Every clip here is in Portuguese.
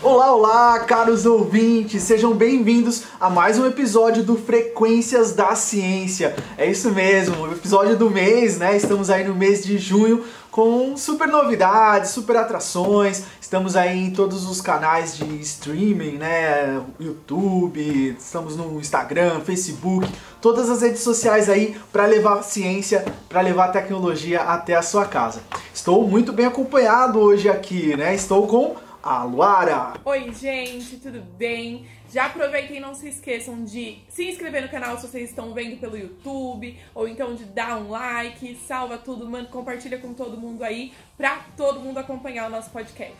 Olá, olá, caros ouvintes, sejam bem-vindos a mais um episódio do Frequências da Ciência. É isso mesmo, o episódio do mês, né? Estamos aí no mês de junho com super novidades, super atrações. Estamos aí em todos os canais de streaming, né? YouTube, estamos no Instagram, Facebook, todas as redes sociais aí para levar ciência, para levar tecnologia até a sua casa. Estou muito bem acompanhado hoje aqui, né? Estou com a Luara. Oi, gente, tudo bem? Já aproveitem e não se esqueçam de se inscrever no canal se vocês estão vendo pelo YouTube, ou então de dar um like, salva tudo, mano, compartilha com todo mundo aí, pra todo mundo acompanhar o nosso podcast.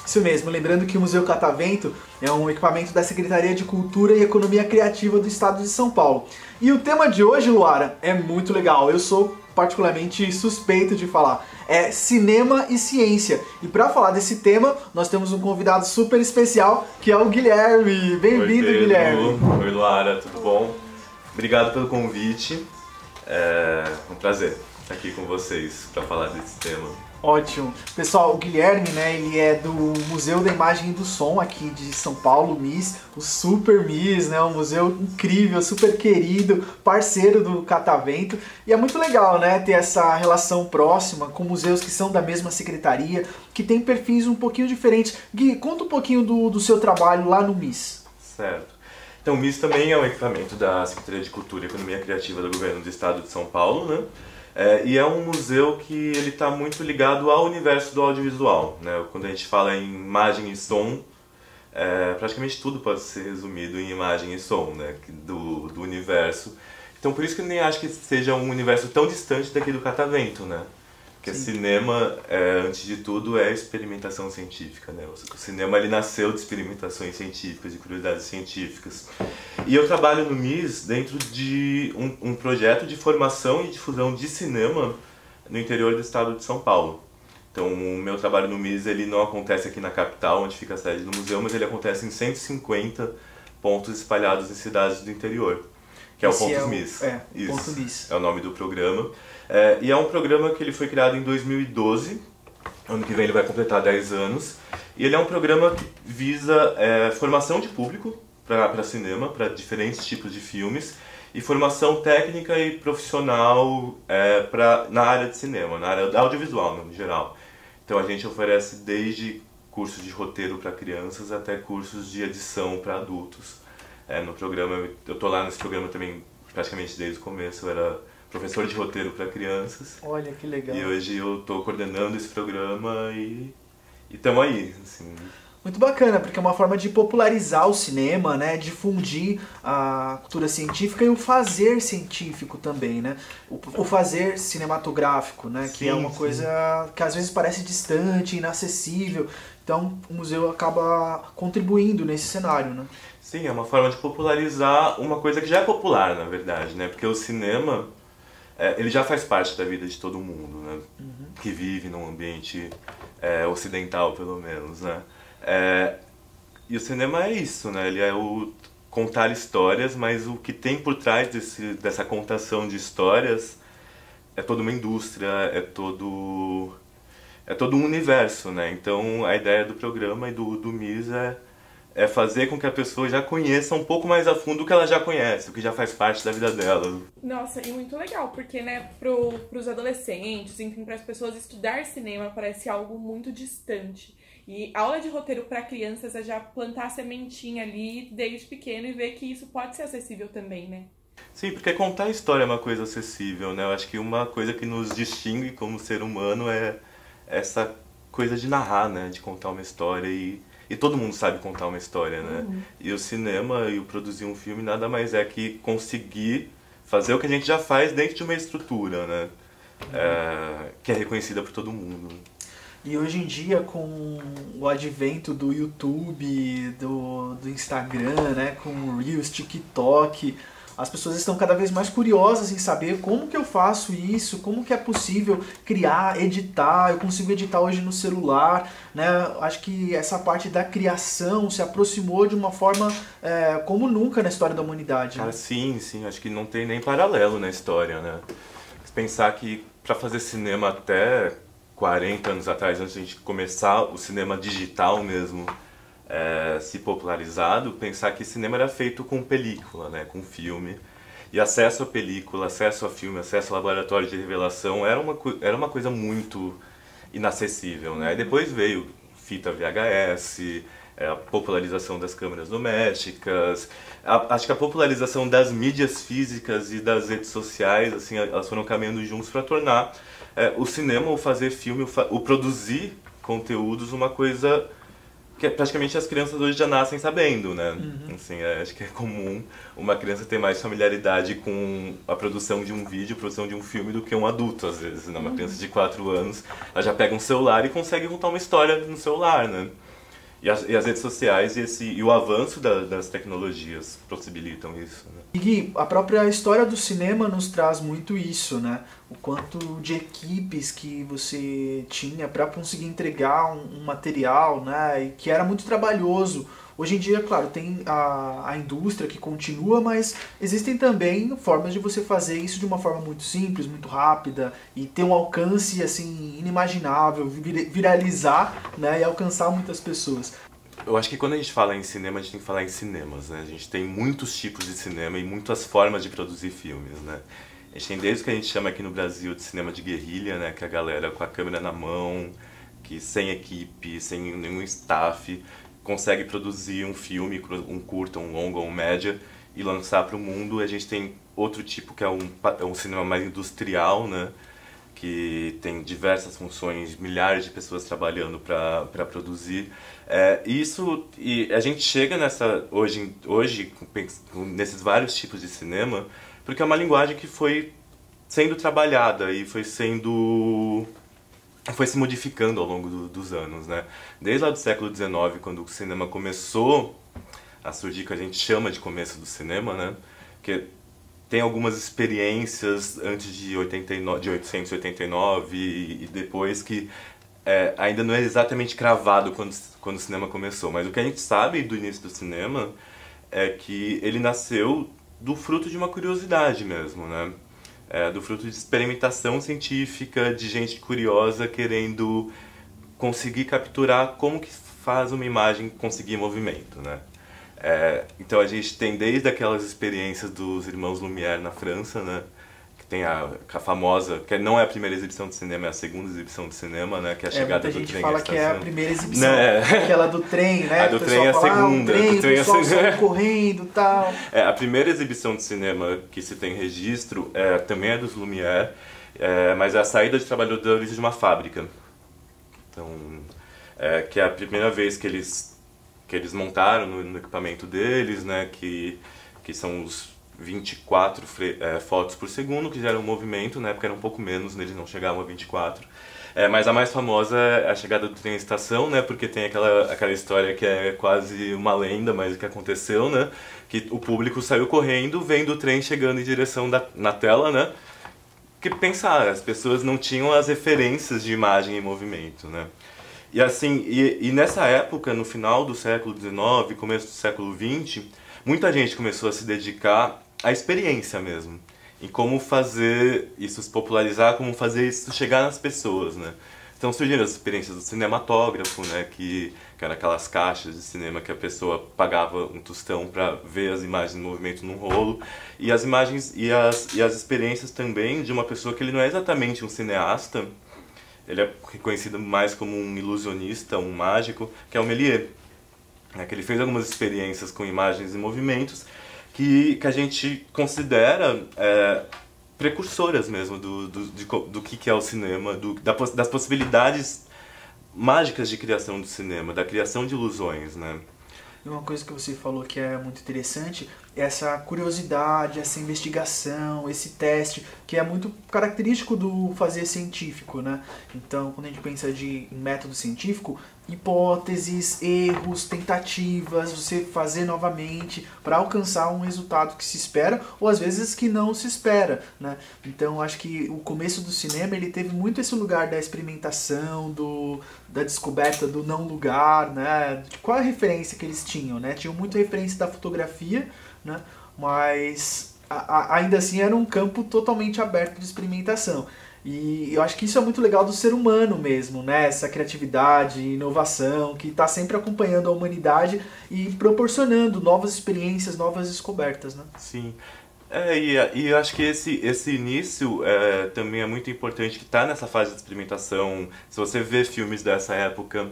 Isso mesmo, lembrando que o Museu Catavento é um equipamento da Secretaria de Cultura e Economia Criativa do Estado de São Paulo. E o tema de hoje, Luara, é muito legal, eu sou particularmente suspeito de falar. É cinema e ciência. E para falar desse tema, nós temos um convidado super especial, que é o Guilherme. Bem-vindo, Guilherme. Oi, Luara, tudo bom? Obrigado pelo convite. É um prazer estar aqui com vocês para falar desse tema. Ótimo. Pessoal, o Guilherme, né, ele é do Museu da Imagem e do Som aqui de São Paulo, MIS, o Super MIS, né, um museu incrível, super querido, parceiro do Catavento. E é muito legal, né, ter essa relação próxima com museus que são da mesma secretaria, que tem perfis um pouquinho diferentes. Gui, conta um pouquinho do seu trabalho lá no MIS. Certo. Então, o MIS também é um equipamento da Secretaria de Cultura e Economia Criativa do Governo do Estado de São Paulo, né? E é um museu que ele está muito ligado ao universo do audiovisual, né? Quando a gente fala em imagem e som, praticamente tudo pode ser resumido em imagem e som, né? do universo. Então por isso que eu nem acho que seja um universo tão distante daqui do Catavento, né? Porque cinema, antes de tudo, é experimentação científica, né? O cinema ele nasceu de experimentações científicas, de curiosidades científicas. E eu trabalho no MIS dentro de um projeto de formação e difusão de cinema no interior do estado de São Paulo. Então o meu trabalho no MIS ele não acontece aqui na capital, onde fica a sede do museu, mas ele acontece em 150 pontos espalhados em cidades do interior, que é o Pontos MIS. Isso, Ponto MIS. É o nome do programa. E é um programa que ele foi criado em 2012, ano que vem ele vai completar 10 anos, e ele é um programa que visa formação de público para cinema, para diferentes tipos de filmes, e formação técnica e profissional na área de cinema, na área audiovisual no geral. Então a gente oferece desde cursos de roteiro para crianças até cursos de edição para adultos. No programa, eu estou lá nesse programa também praticamente desde o começo, eu era professor de roteiro para crianças. Olha que legal. E hoje eu estou coordenando esse programa e estamos aí, assim. Muito bacana, porque é uma forma de popularizar o cinema, né, difundir a cultura científica e o fazer científico também, né, o fazer cinematográfico, né, que é uma coisa que às vezes parece distante, inacessível, então o museu acaba contribuindo nesse cenário, né. Sim, é uma forma de popularizar uma coisa que já é popular, na verdade, né, porque o cinema, ele já faz parte da vida de todo mundo, né, que vive num ambiente ocidental, pelo menos, né. E o cinema é isso, né? Ele é o contar histórias, mas o que tem por trás dessa contação de histórias é toda uma indústria, é todo um universo, né? Então a ideia do programa e do MIS é fazer com que a pessoa já conheça um pouco mais a fundo o que ela já conhece, o que já faz parte da vida dela. Nossa, e muito legal, porque, né, pros adolescentes, enfim, pras pessoas, estudar cinema parece algo muito distante. E a aula de roteiro para crianças é já plantar a sementinha ali desde pequeno e ver que isso pode ser acessível também, né? Sim, porque contar a história é uma coisa acessível, né? Eu acho que uma coisa que nos distingue como ser humano é essa coisa de narrar, né? De contar uma história e todo mundo sabe contar uma história, né? E o cinema e o produzir um filme nada mais é que conseguir fazer o que a gente já faz dentro de uma estrutura, né? Que é reconhecida por todo mundo. E hoje em dia, com o advento do YouTube, do Instagram, né, com o Reels, TikTok, as pessoas estão cada vez mais curiosas em saber como que eu faço isso, como que é possível criar, editar, eu consigo editar hoje no celular, né? Acho que essa parte da criação se aproximou de uma forma como nunca na história da humanidade. Cara, sim, acho que não tem nem paralelo na história, né? Pensar que para fazer cinema até 40 anos atrás, antes de a gente começar o cinema digital mesmo, se popularizado, pensar que cinema era feito com película, né, com filme. E acesso à película, acesso a filme, acesso ao laboratório de revelação era uma coisa muito inacessível, né? E depois veio fita VHS, a popularização das câmeras domésticas, acho que a popularização das mídias físicas e das redes sociais, assim, elas foram caminhando juntos para tornar o cinema, o fazer filme, o produzir conteúdos uma coisa que praticamente as crianças hoje já nascem sabendo, né? Assim, acho que é comum uma criança ter mais familiaridade com a produção de um vídeo, a produção de um filme, do que um adulto, às vezes, né? Uma criança de 4 anos, ela já pega um celular e consegue contar uma história no celular, né? E as redes sociais e o avanço das tecnologias possibilitam isso, né? E Gui, a própria história do cinema nos traz muito isso, né? O quanto de equipes que você tinha para conseguir entregar um material, né? E que era muito trabalhoso. Hoje em dia, claro, tem a indústria que continua, mas existem também formas de você fazer isso de uma forma muito simples, muito rápida e ter um alcance assim inimaginável, viralizar, né, e alcançar muitas pessoas. Eu acho que quando a gente fala em cinema, a gente tem que falar em cinemas, né? A gente tem muitos tipos de cinema e muitas formas de produzir filmes, né? A gente tem desde o que a gente chama aqui no Brasil de cinema de guerrilha, né? Que é a galera com a câmera na mão, que sem equipe, sem nenhum staff, consegue produzir um filme, um curta, um longa, um média e lançar para o mundo. A gente tem outro tipo que é um cinema mais industrial, né? Que tem diversas funções, milhares de pessoas trabalhando para produzir. E a gente chega hoje nesses vários tipos de cinema, porque é uma linguagem que foi sendo trabalhada e foi se modificando ao longo dos anos, né? Desde lá do século XIX, quando o cinema começou a surgir, que a gente chama de começo do cinema, né? Que tem algumas experiências antes de 889 e depois que ainda não é exatamente cravado quando o cinema começou. Mas o que a gente sabe do início do cinema é que ele nasceu do fruto de uma curiosidade mesmo, né? Do fruto de experimentação científica, de gente curiosa querendo conseguir capturar como que faz uma imagem conseguir movimento, né? Então a gente tem desde aquelas experiências dos irmãos Lumière na França, né? Que tem a famosa, que não é a primeira exibição de cinema, é a segunda exibição de cinema, né? Que é a chegada do trem. Muita gente fala que é a primeira exibição, aquela do trem, né? A do trem é a segunda. O pessoal sai correndo e tal. A primeira exibição de cinema que se tem registro também é dos Lumière, mas é a saída de trabalhadores de uma fábrica. Então, que é a primeira vez que eles montaram no equipamento deles, né, que são os 24 fotos por segundo, que geram movimento, na época era um pouco menos, eles não chegavam a 24. Mas a mais famosa é a chegada do trem à estação, né, porque tem aquela história que é quase uma lenda, mas o que aconteceu, né, que o público saiu correndo, vendo o trem chegando em direção na tela, né, que pensar, as pessoas não tinham as referências de imagem e movimento, né. E assim, e nessa época, no final do século XIX, começo do século XX, muita gente começou a se dedicar à experiência mesmo, em como fazer isso se popularizar, como fazer isso chegar nas pessoas, né? Então surgiram as experiências do cinematógrafo, né, que eram aquelas caixas de cinema que a pessoa pagava um tostão para ver as imagens em movimento num rolo, e as imagens e as experiências também de uma pessoa que ele não é exatamente um cineasta. Ele é reconhecido mais como um ilusionista, um mágico, que é o Méliès. Que ele fez algumas experiências com imagens e movimentos que a gente considera precursoras mesmo do que é o cinema, das possibilidades mágicas de criação do cinema, da criação de ilusões, né? Uma coisa que você falou que é muito interessante essa curiosidade, essa investigação, esse teste, que é muito característico do fazer científico, né? Então, quando a gente pensa em método científico, hipóteses, erros, tentativas, você fazer novamente para alcançar um resultado que se espera ou às vezes que não se espera, né? Então acho que o começo do cinema ele teve muito esse lugar da experimentação, da descoberta do não lugar, né? Qual a referência que eles tinham, né? Tinham muita referência da fotografia, né? Mas ainda assim era um campo totalmente aberto de experimentação. E eu acho que isso é muito legal do ser humano mesmo, né? Essa criatividade, inovação, que está sempre acompanhando a humanidade e proporcionando novas experiências, novas descobertas, né? Sim. E eu acho que esse início também é muito importante, que está nessa fase de experimentação. Se você vê filmes dessa época,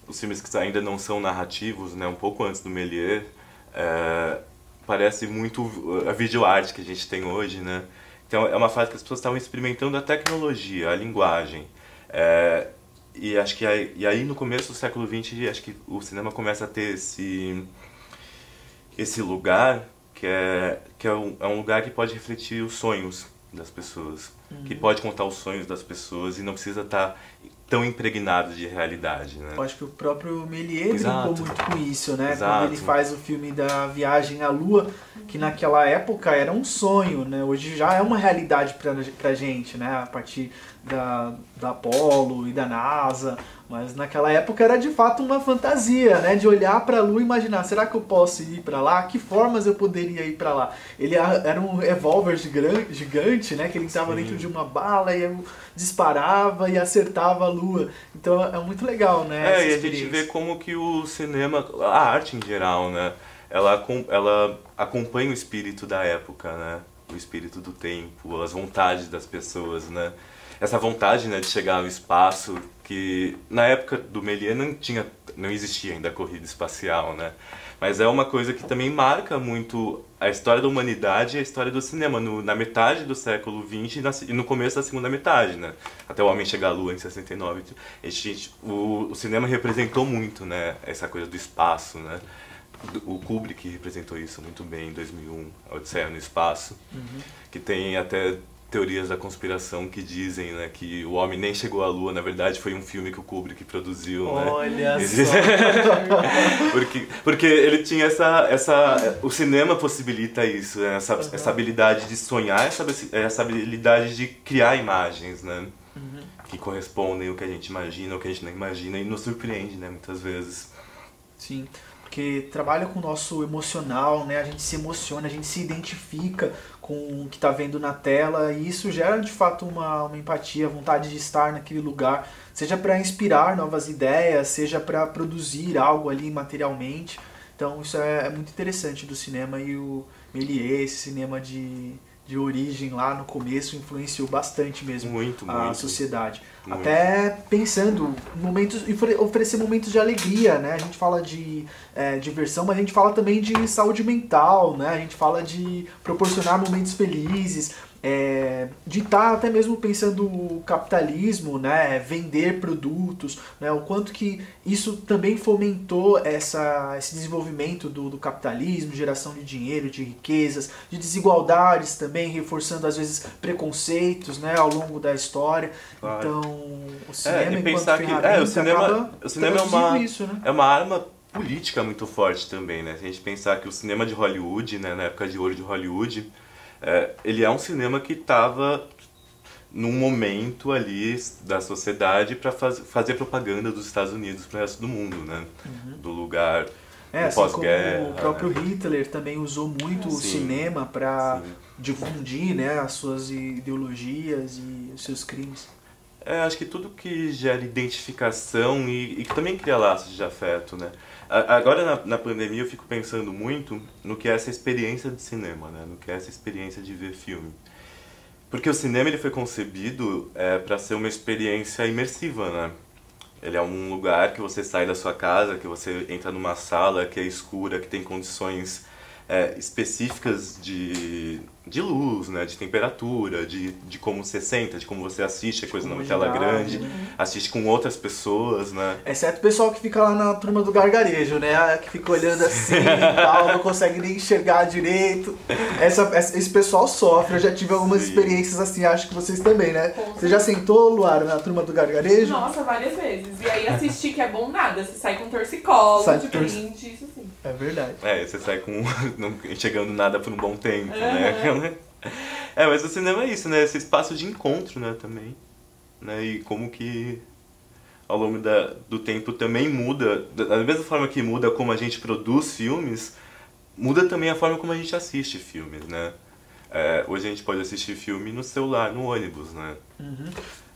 os filmes que ainda não são narrativos, né, um pouco antes do Méliès, parece muito a videoarte que a gente tem hoje, né? Então é uma fase que as pessoas estavam experimentando a tecnologia, a linguagem. E acho que aí no começo do século XX, acho que o cinema começa a ter esse lugar que é um lugar que pode refletir os sonhos das pessoas, que pode contar os sonhos das pessoas e não precisa estar tão impregnado de realidade, né? Eu acho que o próprio Méliès Exato. brincou muito com isso, né? Exato. Quando ele faz o filme da Viagem à Lua, que naquela época era um sonho, né? Hoje já é uma realidade pra gente, né? A partir da Apollo e da NASA, mas naquela época era de fato uma fantasia, né? De olhar para a Lua e imaginar, será que eu posso ir para lá? Que formas eu poderia ir para lá? Ele era um revólver gigante, né? Que ele estava dentro de uma bala e disparava e acertava a Lua. Então é muito legal, né? E a gente vê como que o cinema, a arte em geral, né? Ela acompanha o espírito da época, né? O espírito do tempo, as vontades das pessoas, né? Essa vontade, né, de chegar ao espaço, que na época do Méliès não existia ainda a corrida espacial, né? Mas é uma coisa que também marca muito a história da humanidade e a história do cinema, na metade do século XX e no começo da segunda metade, né? Até o Homem chegar à Lua em 69. O cinema representou muito, né, essa coisa do espaço, né? O Kubrick representou isso muito bem em 2001, a Odisseia no Espaço, que tem até teorias da conspiração que dizem, né, que o homem nem chegou à Lua, na verdade foi um filme que o Kubrick produziu, né? Olha só! porque ele tinha o cinema possibilita isso, né? Essa habilidade de sonhar, essa habilidade de criar imagens, né? Que correspondem ao que a gente imagina, ao que a gente não imagina e nos surpreende, né, muitas vezes. Sim. Porque trabalha com o nosso emocional, né? A gente se emociona, a gente se identifica com o que está vendo na tela e isso gera de fato uma empatia, vontade de estar naquele lugar, seja para inspirar novas ideias, seja para produzir algo ali materialmente. Então isso é muito interessante do cinema e o Méliès, esse cinema de origem lá no começo influenciou bastante mesmo a sociedade. Muito. Até pensando oferecer momentos de alegria, né? A gente fala de diversão, mas a gente fala também de saúde mental, né? A gente fala de proporcionar momentos felizes, de estar até mesmo pensando o capitalismo, né? Vender produtos, né? O quanto que isso também fomentou esse desenvolvimento do capitalismo, geração de dinheiro, de riquezas, de desigualdades também, reforçando às vezes preconceitos, né? Ao longo da história. Claro. Então o cinema e pensar que o cinema é uma arma política muito forte também, né? Se a gente pensar que o cinema de Hollywood, né, na época de ouro de Hollywood, ele é um cinema que estava num momento ali da sociedade para fazer propaganda dos Estados Unidos para o resto do mundo, né? Do lugar assim pós-guerra. como o próprio Hitler também usou muito o cinema para difundir, né, as suas ideologias e os seus crimes. Acho que tudo que gera identificação e que também cria laços de afeto, né? Agora na pandemia eu fico pensando muito no que é essa experiência de cinema, né? No que é essa experiência de ver filme. Porque o cinema ele foi concebido para ser uma experiência imersiva, né? Ele é um lugar que você sai da sua casa, que você entra numa sala que é escura, que tem condições específicas de luz, né, de temperatura, de como você senta, de como você assiste a coisa numa tela grande, assiste com outras pessoas, né? Exceto o pessoal que fica lá na turma do gargarejo, né? Que fica olhando assim e tal, não consegue nem enxergar direito. Esse pessoal sofre, eu já tive algumas experiências assim, acho que vocês também, né? Você já sentou, Luara, na turma do gargarejo? Nossa, várias vezes. E aí assistir que é bom nada, você sai com torcicolo, de print, isso sim. É verdade. Você sai com não enxergando nada por um bom tempo, né? Mas o cinema é isso, né? Esse espaço de encontro, né, também. Né? E como que ao longo do tempo também muda, da mesma forma que muda como a gente produz filmes, muda também a forma como a gente assiste filmes, né? Hoje a gente pode assistir filme no celular, no ônibus, né?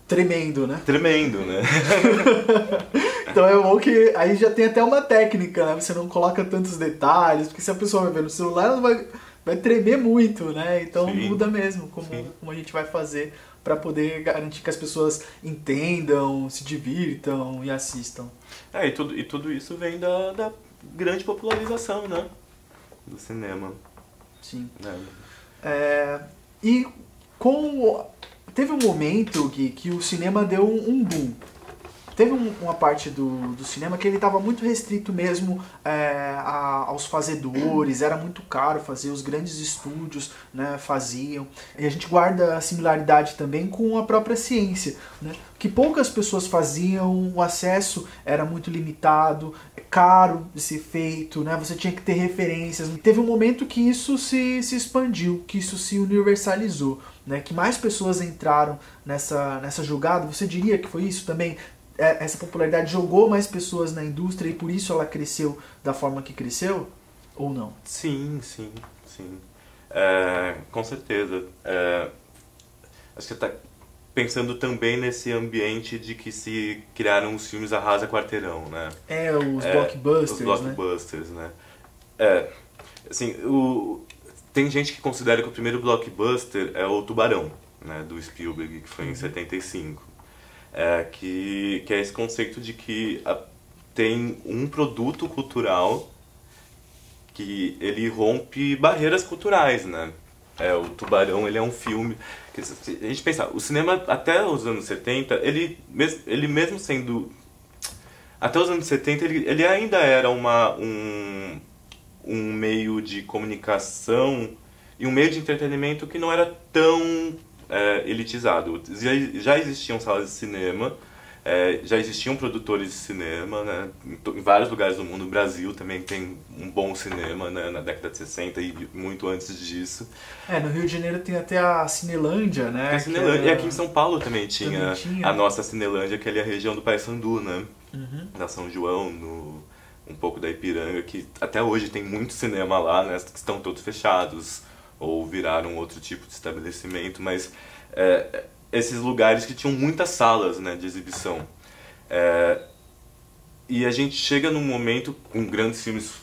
Tremendo, né? Tremendo, né? Então é bom que aí já tem até uma técnica, né? Você não coloca tantos detalhes, porque se a pessoa vai ver no celular, ela vai tremer muito, né? Então muda mesmo como a gente vai fazer para poder garantir que as pessoas entendam, se divirtam e assistam. E tudo isso vem da grande popularização, né? Do cinema. Sim. E teve um momento que o cinema deu um boom. Teve uma parte do cinema que ele estava muito restrito mesmo aos fazedores, era muito caro fazer, os grandes estúdios, né, faziam. E a gente guarda a similaridade também com a própria ciência, né, que poucas pessoas faziam, o acesso era muito limitado, caro de ser feito, né, você tinha que ter referências. Teve um momento que isso se expandiu, que isso se universalizou, né, que mais pessoas entraram nessa jogada. Você diria que foi isso também? Essa popularidade jogou mais pessoas na indústria e por isso ela cresceu da forma que cresceu? Ou não? Sim. Com certeza. Acho que você está pensando também nesse ambiente de que se criaram os filmes arrasa quarteirão, né? Os blockbusters, os blockbusters, né? Assim, tem gente que considera que o primeiro blockbuster é o Tubarão, né, do Spielberg, que foi em 75. Que é esse conceito de que tem um produto cultural que ele rompe barreiras culturais, né? O Tubarão, ele é um filme que, se a gente pensar, o cinema até os anos 70, ele mesmo sendo até os anos 70 ele ainda era um meio de comunicação e um meio de entretenimento que não era tão elitizado. Já existiam salas de cinema, já existiam produtores de cinema, né? Em vários lugares do mundo. O Brasil também tem um bom cinema, né? Na década de 60 e muito antes disso. No Rio de Janeiro tem até a Cinelândia, né? E aqui em São Paulo também tinha a nossa Cinelândia, que é ali a região do Paissandu, né? Da São João, um pouco da Ipiranga, que até hoje tem muito cinema lá, né? Que estão todos fechados ou viraram outro tipo de estabelecimento, mas esses lugares que tinham muitas salas, né, de exibição. E a gente chega num momento com grandes filmes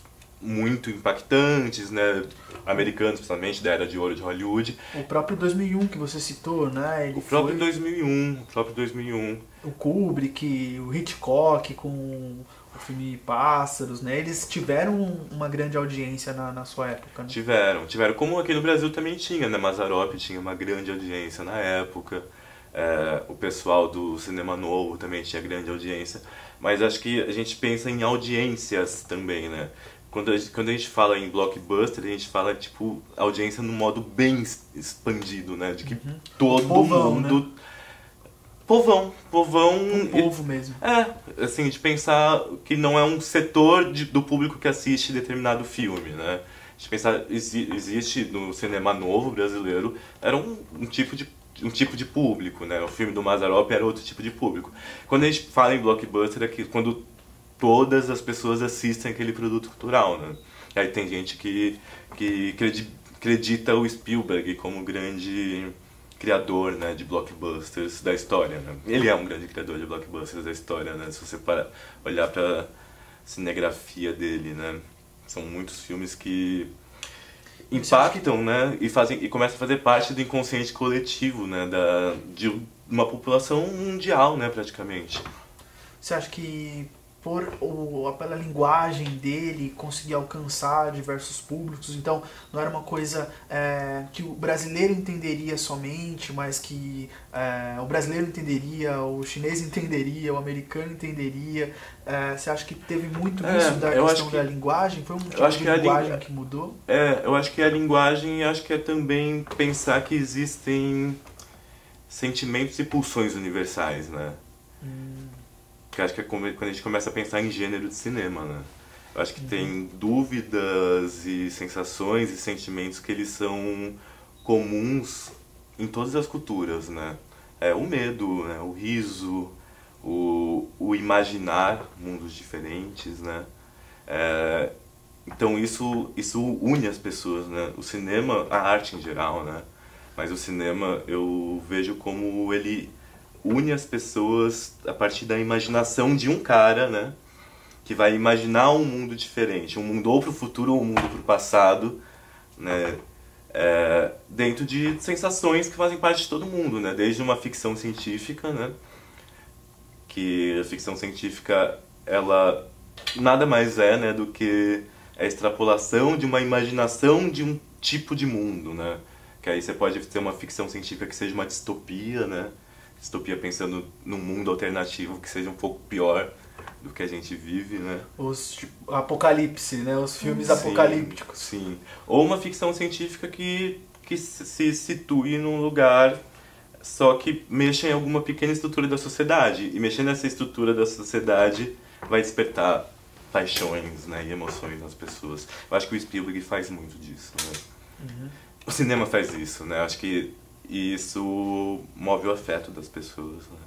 muito impactantes, né, americanos, principalmente, da Era de Ouro de Hollywood. O próprio 2001 que você citou, né? O próprio 2001. O Kubrick, o Hitchcock com o filme Pássaros, né? Eles tiveram uma grande audiência na sua época, né? Tiveram. Como aqui no Brasil também tinha, né? Mazzaropi tinha uma grande audiência na época. O pessoal do Cinema Novo também tinha grande audiência. Mas acho que a gente pensa em audiências também, né? Quando a gente fala em blockbuster, a gente fala, tipo, audiência no modo bem expandido, né? De que todo mundo... Né? Povão. Um povo mesmo. Assim, de pensar que não é um setor do público que assiste determinado filme, né? De pensar, existe no cinema novo brasileiro, era um tipo de público, né? O filme do Mazzaropi era outro tipo de público. Quando a gente fala em blockbuster, é quando todas as pessoas assistem aquele produto cultural, né? Aí tem gente que acredita o Spielberg como grande criador, né, de blockbusters da história, né? Ele é um grande criador de blockbusters da história, né? Se você olhar para cinegrafia dele, né? São muitos filmes que impactam, né? E começam a fazer parte do inconsciente coletivo, né? De uma população mundial, né? Praticamente. Você acha que pela linguagem dele, conseguir alcançar diversos públicos. Então, não era uma coisa que o brasileiro entenderia somente, mas que o brasileiro entenderia, o chinês entenderia, o americano entenderia. Você acha que teve muito isso da questão da linguagem? Foi um tipo de linguagem que mudou? Eu acho que a linguagem, acho que é também pensar que existem sentimentos e pulsões universais, né? Que acho que é quando a gente começa a pensar em gênero de cinema, né? Eu acho que tem dúvidas e sensações e sentimentos que eles são comuns em todas as culturas, né? O medo, né? O riso, o imaginar mundos diferentes, né? Então isso une as pessoas, né? O cinema, a arte em geral, né? Mas o cinema eu vejo como ele une as pessoas a partir da imaginação de um cara, né? Que vai imaginar um mundo diferente, um mundo ou para o futuro ou um mundo para o passado, né? Dentro de sensações que fazem parte de todo mundo, né? Desde uma ficção científica, né? Que a ficção científica, ela nada mais né, do que a extrapolação de uma imaginação de um tipo de mundo, né? Que aí você pode ter uma ficção científica que seja uma distopia, né? Distopia pensando num mundo alternativo que seja um pouco pior do que a gente vive, né? Os apocalipse, né? Os filmes apocalípticos. Sim. Ou uma ficção científica que se situe num lugar só que mexa em alguma pequena estrutura da sociedade. E mexendo nessa estrutura da sociedade vai despertar paixões, né, e emoções nas pessoas. Eu acho que o Spielberg faz muito disso, né? O cinema faz isso, né? Eu acho que isso move o afeto das pessoas, né?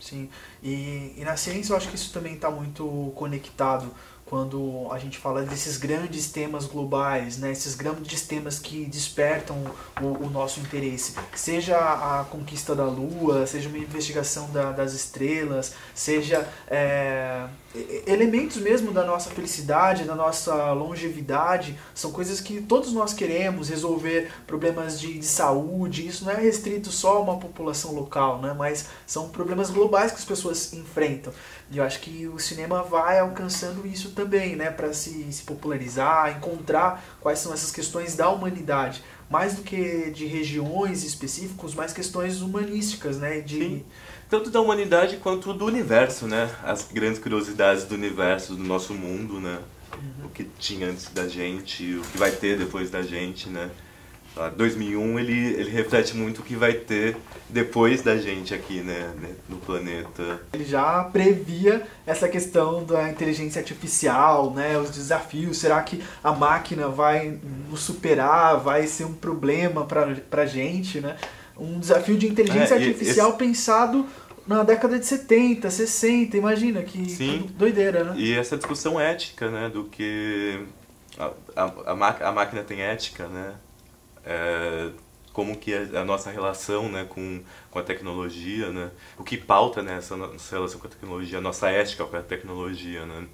Sim, e na ciência eu acho que isso também está muito conectado quando a gente fala desses grandes temas globais, né? Esses grandes temas que despertam o nosso interesse. Seja a conquista da Lua, seja uma investigação das estrelas, seja elementos mesmo da nossa felicidade, da nossa longevidade, são coisas que todos nós queremos resolver, problemas de saúde. Isso não é restrito só a uma população local, né? Mas são problemas globais que as pessoas enfrentam. E eu acho que o cinema vai alcançando isso também, né? Para se popularizar, encontrar quais são essas questões da humanidade. Mais do que de regiões específicas, mais questões humanísticas, né? Sim. Tanto da humanidade quanto do universo, né? As grandes curiosidades do universo, do nosso mundo, né? O que tinha antes da gente, o que vai ter depois da gente, né? 2001 ele reflete muito o que vai ter depois da gente aqui, né, no planeta. Ele já previa essa questão da inteligência artificial, né, os desafios. Será que a máquina vai nos superar, vai ser um problema pra gente, né? Um desafio de inteligência artificial pensado na década de 70, 60, imagina que doideira, né? E essa discussão ética, né, do que a máquina tem ética, né? Como que é a nossa relação, né, com a tecnologia, né? O que pauta, né, essa nossa relação com a tecnologia, a nossa ética com a tecnologia, né?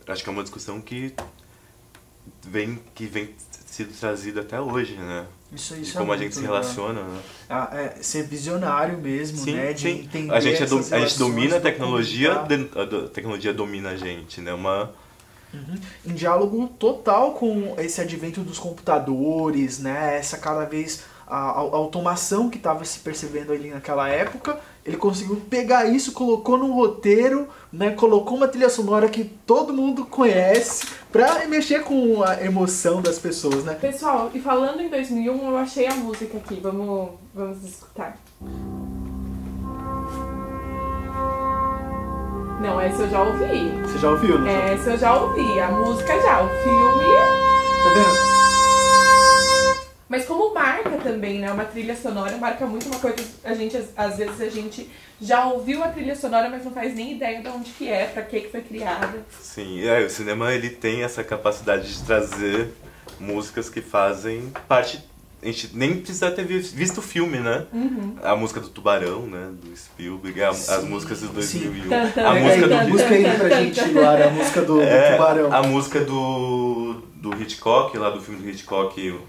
Acho que é uma discussão que vem sendo trazida até hoje, né? Isso como a gente se relaciona, né? Ser visionário mesmo, sim, né? De sim. entender A gente domina a tecnologia tecnologia domina a gente, né? Em diálogo total com esse advento dos computadores, né? Essa cada vez a automação que estava se percebendo ali naquela época, ele conseguiu pegar isso, colocou num roteiro, né? Colocou uma trilha sonora que todo mundo conhece pra mexer com a emoção das pessoas, né? Pessoal, e falando em 2001, eu achei a música aqui, vamos escutar. Não, essa eu já ouvi. Você já ouviu, não? Essa eu já ouvi, a música já, o filme... Tá vendo? Mas como marca também, né? Uma trilha sonora marca muito uma coisa... Às vezes a gente já ouviu a trilha sonora, mas não faz nem ideia de onde que é, pra que foi criada. Sim, o cinema ele tem essa capacidade de trazer músicas que fazem parte... A gente nem precisa ter visto o filme, né? A música do Tubarão, né? Do Spielberg, as músicas de 2001. A música do... Busca aí pra gente, Lara, a música do Tubarão. A música do Hitchcock, lá do filme do Hitchcock...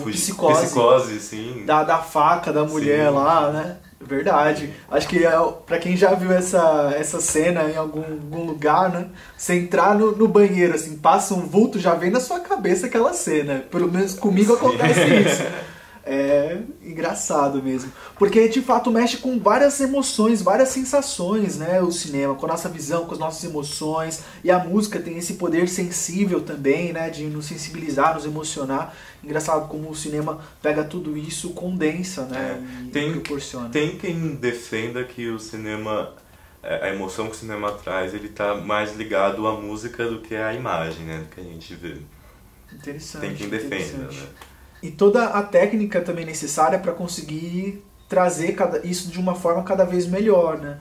Psicose, sim. Da faca da mulher lá, né? Verdade. Acho que pra quem já viu essa cena em algum lugar, né? Você entrar no banheiro, assim, passa um vulto, já vem na sua cabeça aquela cena. Pelo menos comigo acontece isso. É engraçado mesmo. Porque de fato mexe com várias emoções, várias sensações, né? O cinema, com a nossa visão, com as nossas emoções. E a música tem esse poder sensível também, né? De nos sensibilizar, nos emocionar. Engraçado como o cinema pega tudo isso, condensa, né? E proporciona. Tem quem defenda que o cinema, a emoção que o cinema traz, ele tá mais ligado à música do que à imagem, né? Que a gente vê. Interessante. Tem quem defenda, né? E toda a técnica também necessária para conseguir trazer isso de uma forma cada vez melhor, né?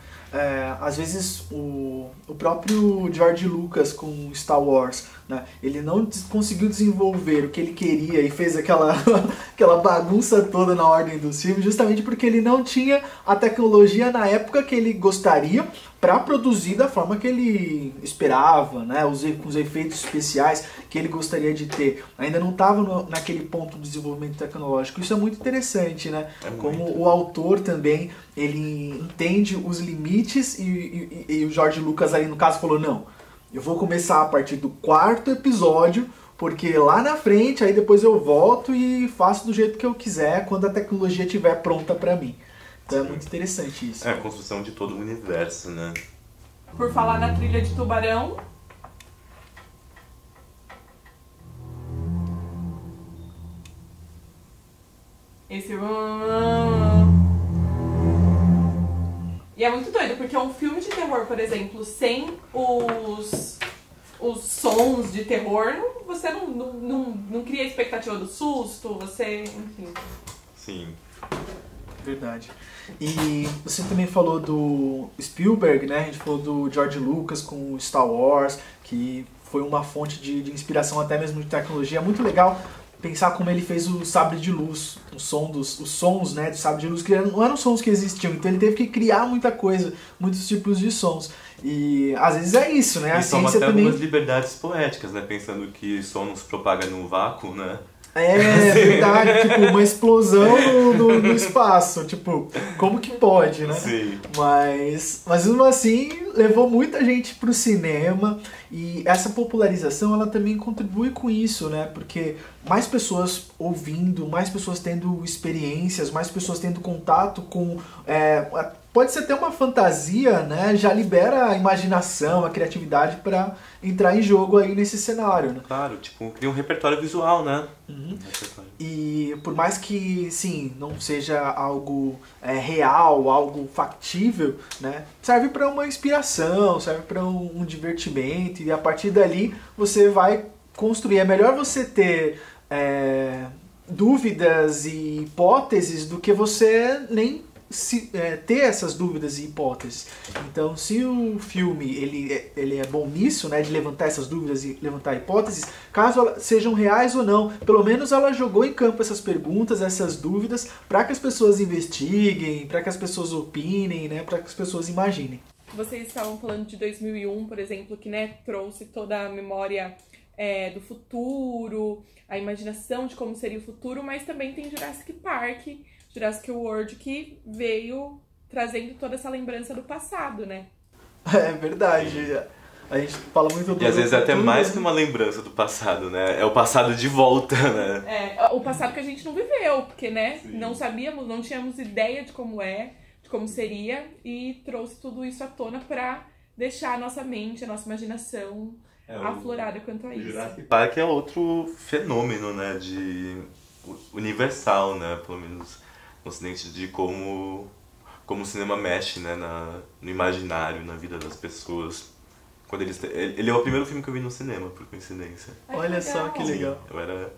Às vezes o próprio George Lucas com Star Wars, né? Ele não conseguiu desenvolver o que ele queria e fez aquela bagunça toda na ordem dos filmes, justamente porque ele não tinha a tecnologia na época que ele gostaria para produzir da forma que ele esperava, né? Com os efeitos especiais que ele gostaria de ter. Ainda não estava naquele ponto de desenvolvimento tecnológico. Isso é muito interessante, né? Como o autor também, ele entende os limites e o George Lucas ali no caso falou, não, eu vou começar a partir do 4º episódio, porque lá na frente, aí depois eu volto e faço do jeito que eu quiser, quando a tecnologia estiver pronta para mim. Então é muito interessante isso. É a construção de todo o universo, né? Por falar na trilha de Tubarão, esse... E é muito doido, porque um filme de terror, por exemplo, sem os sons de terror, você não cria expectativa do susto, você... enfim. Sim. Verdade. E você também falou do Spielberg, né? A gente falou do George Lucas com Star Wars, que foi uma fonte de inspiração até mesmo de tecnologia. É muito legal pensar como ele fez o sabre de luz, os sons, né, do sabre de luz, que não eram sons que existiam, então ele teve que criar muita coisa, muitos tipos de sons. E às vezes é isso, né? A ciência até também... algumas liberdades poéticas, né? Pensando que som não se propaga no vácuo, né? É verdade, tipo, uma explosão no espaço, tipo, como que pode, né? Sim. Mas mesmo assim, levou muita gente pro cinema e essa popularização, ela também contribui com isso, né? Porque mais pessoas ouvindo, mais pessoas tendo experiências, mais pessoas tendo contato com... pode ser até uma fantasia, né? Já libera a imaginação, a criatividade para entrar em jogo aí nesse cenário, né? Claro, tipo, cria um repertório visual, né? Uhum. E por mais que, sim, não seja algo real, algo factível, né? Serve para uma inspiração, serve para um divertimento e a partir dali você vai construir. É melhor você ter dúvidas e hipóteses do que você nem ter essas dúvidas e hipóteses. Então, se o filme ele é bom nisso, né, de levantar essas dúvidas e levantar hipóteses, caso elas sejam reais ou não, pelo menos ela jogou em campo essas perguntas, essas dúvidas, para que as pessoas investiguem, para que as pessoas opinem, né, para que as pessoas imaginem. Vocês estavam falando de 2001, por exemplo, que, né, trouxe toda a memória do futuro, a imaginação de como seria o futuro, mas também tem Jurassic World, que veio trazendo toda essa lembrança do passado, né? É verdade. A gente fala muito do... E às vezes é até mais que uma lembrança do passado, né? É o passado de volta, né? O passado que a gente não viveu, porque, né? Sim. Não sabíamos, não tínhamos ideia de como seria, e trouxe tudo isso à tona pra deixar a nossa mente, a nossa imaginação aflorada quanto a isso. O Jurassic Park é outro fenômeno, né? Universal, né? Pelo menos no ocidente, de como o cinema mexe, né, no imaginário, na vida das pessoas. Quando ele é o primeiro filme que eu vi no cinema, por coincidência. Olha só que legal. Sim, eu era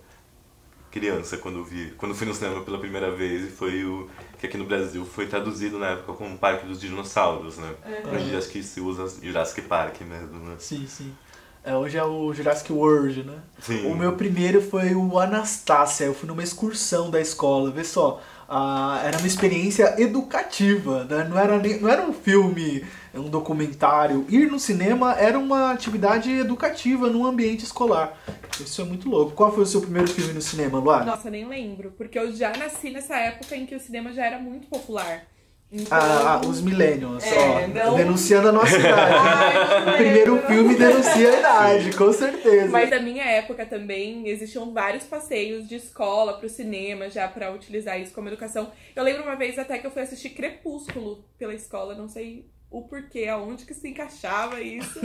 criança quando fui no cinema pela primeira vez, e foi o que aqui no Brasil foi traduzido na época como Parque dos Dinossauros, né? Hoje acho que se usa Jurassic Park mesmo, né? Sim, sim. Hoje é o Jurassic World, né? Sim. O meu primeiro foi o Anastácia. Eu fui numa excursão da escola, vê só. Era uma experiência educativa, né? Não era um filme, um documentário. Ir no cinema era uma atividade educativa num ambiente escolar. Isso é muito louco. Qual foi o seu primeiro filme no cinema, Luara? Nossa, nem lembro, porque eu já nasci nessa época em que o cinema já era muito popular. Então... Os Millennials, não... denunciando a nossa idade. O primeiro filme denuncia a idade, com certeza. Mas na minha época também existiam vários passeios de escola pro cinema, já pra utilizar isso como educação. Eu lembro uma vez até que eu fui assistir Crepúsculo pela escola, não sei o porquê, aonde que se encaixava isso.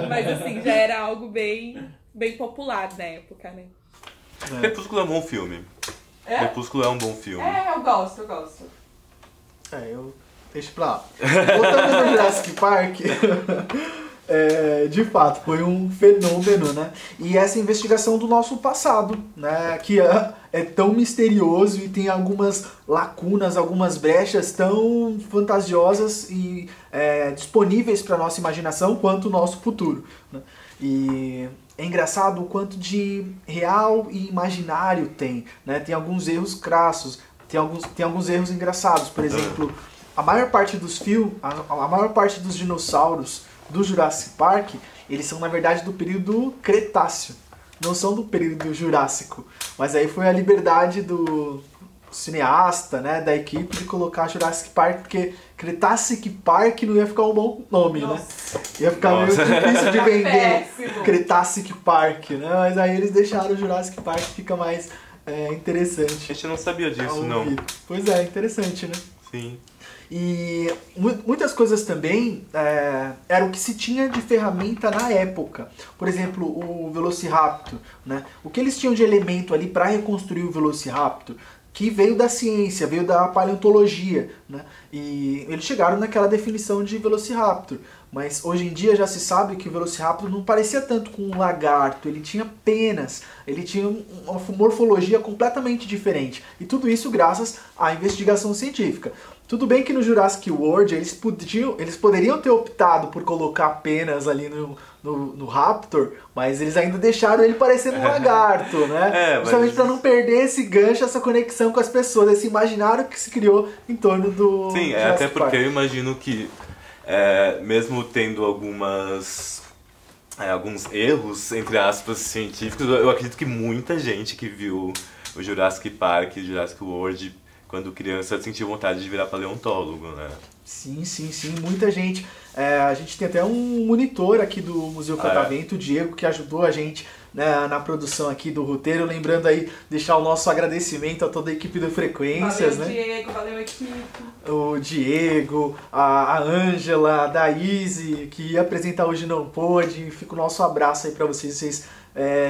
Mas assim, já era algo bem popular na época, né? Crepúsculo é um bom filme. Crepúsculo é um bom filme. Eu gosto. Eu deixo pra lá. Voltando no Jurassic Park, de fato, foi um fenômeno, né? E essa investigação do nosso passado, né? Que é tão misterioso e tem algumas lacunas, algumas brechas tão fantasiosas e disponíveis para nossa imaginação quanto o nosso futuro, né? E é engraçado o quanto de real e imaginário tem, né? Tem alguns erros crassos. Tem alguns erros engraçados, por exemplo, a maior parte dos a maior parte dos dinossauros do Jurassic Park, eles são na verdade do período Cretáceo, não são do período Jurássico. Mas aí foi a liberdade do cineasta, né, da equipe de colocar Jurassic Park, porque Cretacic Park não ia ficar um bom nome, né? Ia ficar meio difícil de vender Cretacic Park, né? Mas aí eles deixaram o Jurassic Park, fica mais interessante. A gente não sabia disso, não. Pois é, interessante, né? Sim. E muitas coisas também eram o que se tinha de ferramenta na época. Por exemplo, o Velociraptor, né? O que eles tinham de elemento ali para reconstruir o Velociraptor, que veio da ciência, veio da paleontologia, né? E eles chegaram naquela definição de Velociraptor. Mas hoje em dia já se sabe que o Velociraptor não parecia tanto com um lagarto, ele tinha penas, ele tinha uma morfologia completamente diferente. E tudo isso graças à investigação científica. Tudo bem que no Jurassic World eles poderiam ter optado por colocar penas ali no Raptor, mas eles ainda deixaram ele parecendo um lagarto, né? Justamente para não perder esse gancho, essa conexão com as pessoas, esse imaginário que se criou em torno do Sim, até porque eu imagino que mesmo tendo alguns erros, entre aspas, científicos, eu acredito que muita gente que viu o Jurassic Park, o Jurassic World, quando criança, sentiu vontade de virar paleontólogo, né? Sim, muita gente. A gente tem até um monitor aqui do Museu Catavento, o Diego, que ajudou a gente, né, na produção aqui do roteiro. Lembrando aí, deixar o nosso agradecimento a toda a equipe do Frequências, valeu, né? Diego, valeu, equipe. O Diego, a Ângela, a Daíse, que ia apresentar hoje não pôde. Fica o nosso abraço aí pra vocês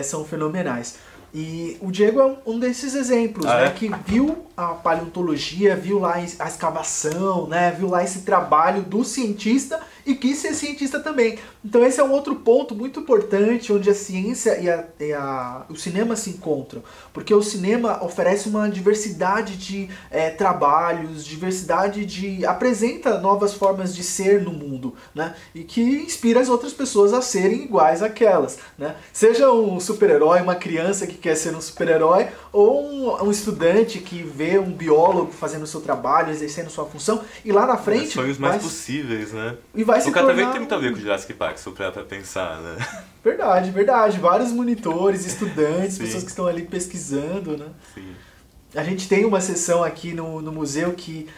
são fenomenais. E o Diego é um desses exemplos, né, que viu a paleontologia, viu lá a escavação, né, viu lá esse trabalho do cientista e quis ser cientista também. Então esse é um outro ponto muito importante, onde a ciência e o cinema se encontram. Porque o cinema oferece uma diversidade de trabalhos, apresenta novas formas de ser no mundo, né, e que inspira as outras pessoas a serem iguais àquelas, né. Seja um super-herói, uma criança que quer ser um super-herói, ou um estudante que vê um biólogo fazendo o seu trabalho, exercendo sua função, e lá na frente... Sonhos mais possíveis, né? E vai se tornar... O Catavento tem muito a ver com o Jurassic Park, se eu pra pensar, né? Verdade. Vários monitores, estudantes, pessoas que estão ali pesquisando, né? Sim. A gente tem uma sessão aqui no museu que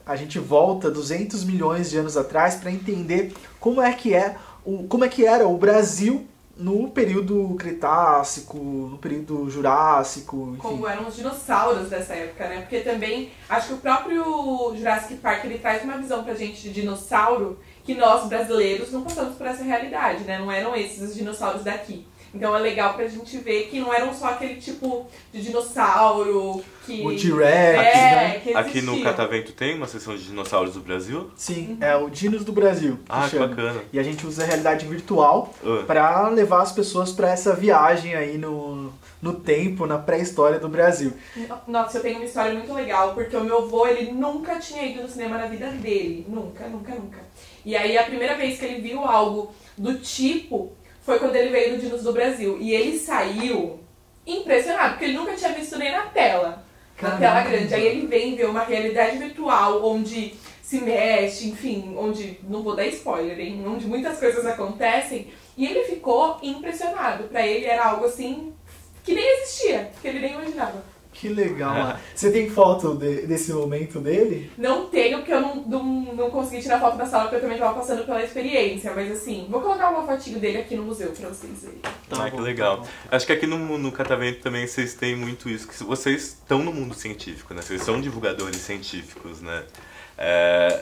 a gente volta 200 milhões de anos atrás para entender como é que era o Brasil no período Cretácico, no período Jurássico, enfim. Como eram os dinossauros dessa época, né? Porque também, acho que o próprio Jurassic Park, ele traz uma visão pra gente de dinossauro que nós, brasileiros, não passamos por essa realidade, né? Não eram esses os dinossauros daqui. Então é legal pra gente ver que não eram só aquele tipo de dinossauro que... O T-Rex, né? Que aqui no Catavento tem uma seção de dinossauros do Brasil? Sim, é o Dinos do Brasil. Que bacana. E a gente usa a realidade virtual pra levar as pessoas pra essa viagem aí no tempo, na pré-história do Brasil. Nossa, eu tenho uma história muito legal, porque o meu avô, ele nunca tinha ido no cinema na vida dele. Nunca. E aí a primeira vez que ele viu algo do tipo... foi quando ele veio no Dinos do Brasil. E ele saiu impressionado, porque ele nunca tinha visto nem na tela. Na tela grande. Aí ele vem ver uma realidade virtual, onde se mexe, enfim, onde, não vou dar spoiler, hein? Onde muitas coisas acontecem. E ele ficou impressionado. Pra ele era algo assim, que nem existia, que ele nem imaginava. Que legal. Você tem foto desse momento dele? Não tenho, porque eu não consegui tirar foto da sala, porque eu também estava passando pela experiência. Mas assim, vou colocar uma fotinho dele aqui no museu pra vocês verem. Que legal. Acho que aqui no Catavento também vocês têm muito isso, que vocês estão no mundo científico, né? Vocês são divulgadores científicos, né?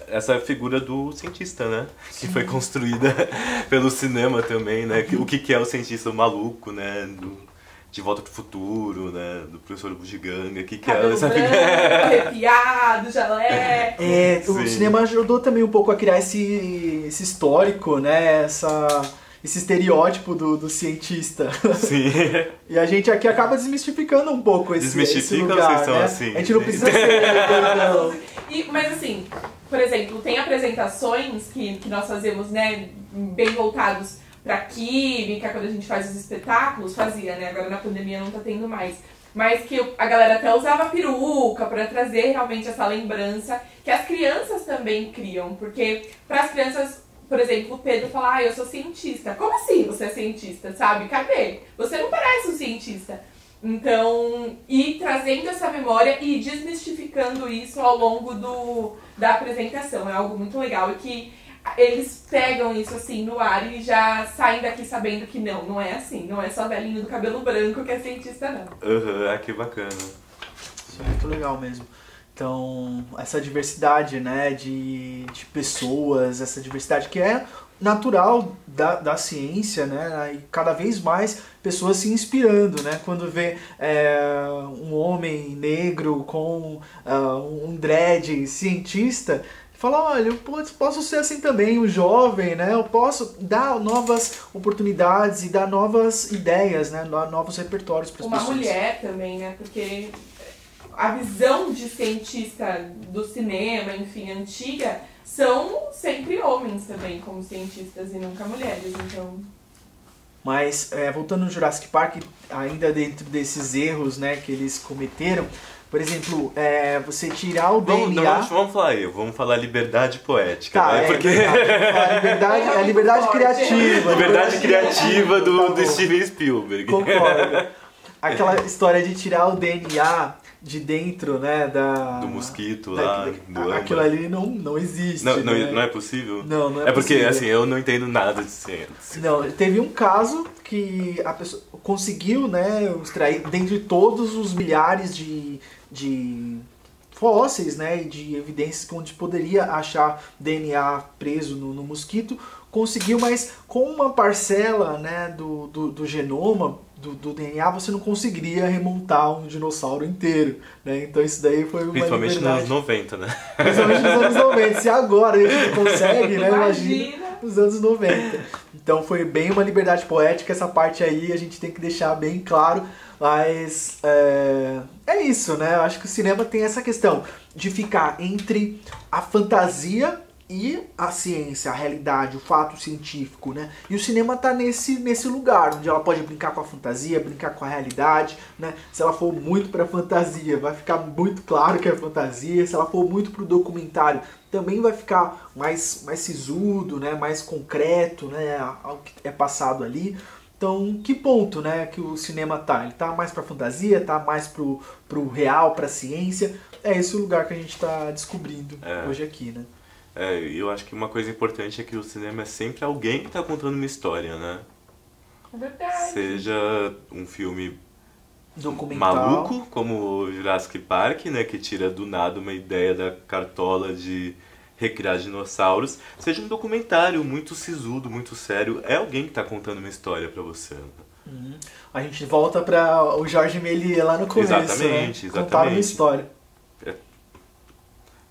Essa figura do cientista, né? Sim. Que foi construída pelo cinema também, né? O que é o cientista maluco, né? De Volta pro Futuro, né? Do professor Bugiganga, que é essa figura arrepiado, jalé. O cinema ajudou também um pouco a criar esse histórico, né? Esse estereótipo do cientista. Sim. E a gente aqui acaba desmistificando um pouco esse lugar, vocês são né? assim. A gente não precisa ser... Mas assim, por exemplo, tem apresentações que nós fazemos, né? Bem voltados pra química, quando a gente faz os espetáculos, fazia, né? Agora na pandemia não tá tendo mais. Mas que a galera até usava peruca pra trazer realmente essa lembrança que as crianças também criam. Porque para as crianças, por exemplo, o Pedro fala, eu sou cientista. Como assim você é cientista, sabe? Cadê? Você não parece um cientista. Então, e trazendo essa memória e desmistificando isso ao longo da apresentação. É algo muito legal e que eles pegam isso assim no ar e já saem daqui sabendo que não é assim. Não é só velhinho do cabelo branco que é cientista, não. Que bacana. Isso é muito legal mesmo. Então, essa diversidade, né, de pessoas, essa diversidade que é natural da ciência, né, e cada vez mais pessoas se inspirando, né, quando vê um homem negro com um dread cientista, fala, olha, eu posso ser assim também, um jovem, né, eu posso dar novas oportunidades e dar novas ideias, né, novos repertórios para as pessoas. Uma mulher também, né, porque a visão de cientista do cinema, enfim, antiga, são sempre homens também como cientistas e nunca mulheres, então... Mas, voltando no Jurassic Park, ainda dentro desses erros, né, que eles cometeram, por exemplo, você tirar o DNA... Vamos falar liberdade poética, tá, né? Porque... a liberdade criativa. Liberdade criativa do Steven Spielberg. Concordo. Aquela história de tirar o DNA de dentro, né, do mosquito lá, do aquilo ali não existe. Não é possível? Não é porque, possível. assim, eu não entendo nada de ciência. Não, teve um caso que a pessoa conseguiu, né, extrair dentre todos os milhares de fósseis, né, e de evidências onde poderia achar DNA preso no mosquito, conseguiu, mas com uma parcela, né, do genoma, do DNA, você não conseguiria remontar um dinossauro inteiro, né? Então isso daí foi uma Principalmente liberdade. nos anos 90, né? Principalmente nos anos 90. Se agora a gente não consegue, né? Imagina nos anos 90. Então foi bem uma liberdade poética, essa parte aí a gente tem que deixar bem claro, mas é isso, né? Eu acho que o cinema tem essa questão de ficar entre a fantasia e a ciência, a realidade, o fato científico, né? E o cinema tá nesse lugar, onde ela pode brincar com a fantasia, brincar com a realidade, né? Se ela for muito pra fantasia, vai ficar muito claro que é fantasia. Se ela for muito pro documentário, também vai ficar mais sisudo, né? Mais concreto, né? Ao que é passado ali. Então, que ponto, né, que o cinema tá? Ele tá mais pra fantasia, tá mais pro real, pra ciência? É esse o lugar que a gente tá descobrindo hoje aqui, né? Eu acho que uma coisa importante é que o cinema é sempre alguém que está contando uma história, né? É verdade. Seja um filme documental, maluco, como o Jurassic Park, né? Que tira do nada uma ideia da cartola de recriar dinossauros. Seja um documentário muito sisudo, muito sério. É alguém que está contando uma história para você. Uhum. A gente volta para o Jorge Méliès lá no começo, exatamente. Contar uma história.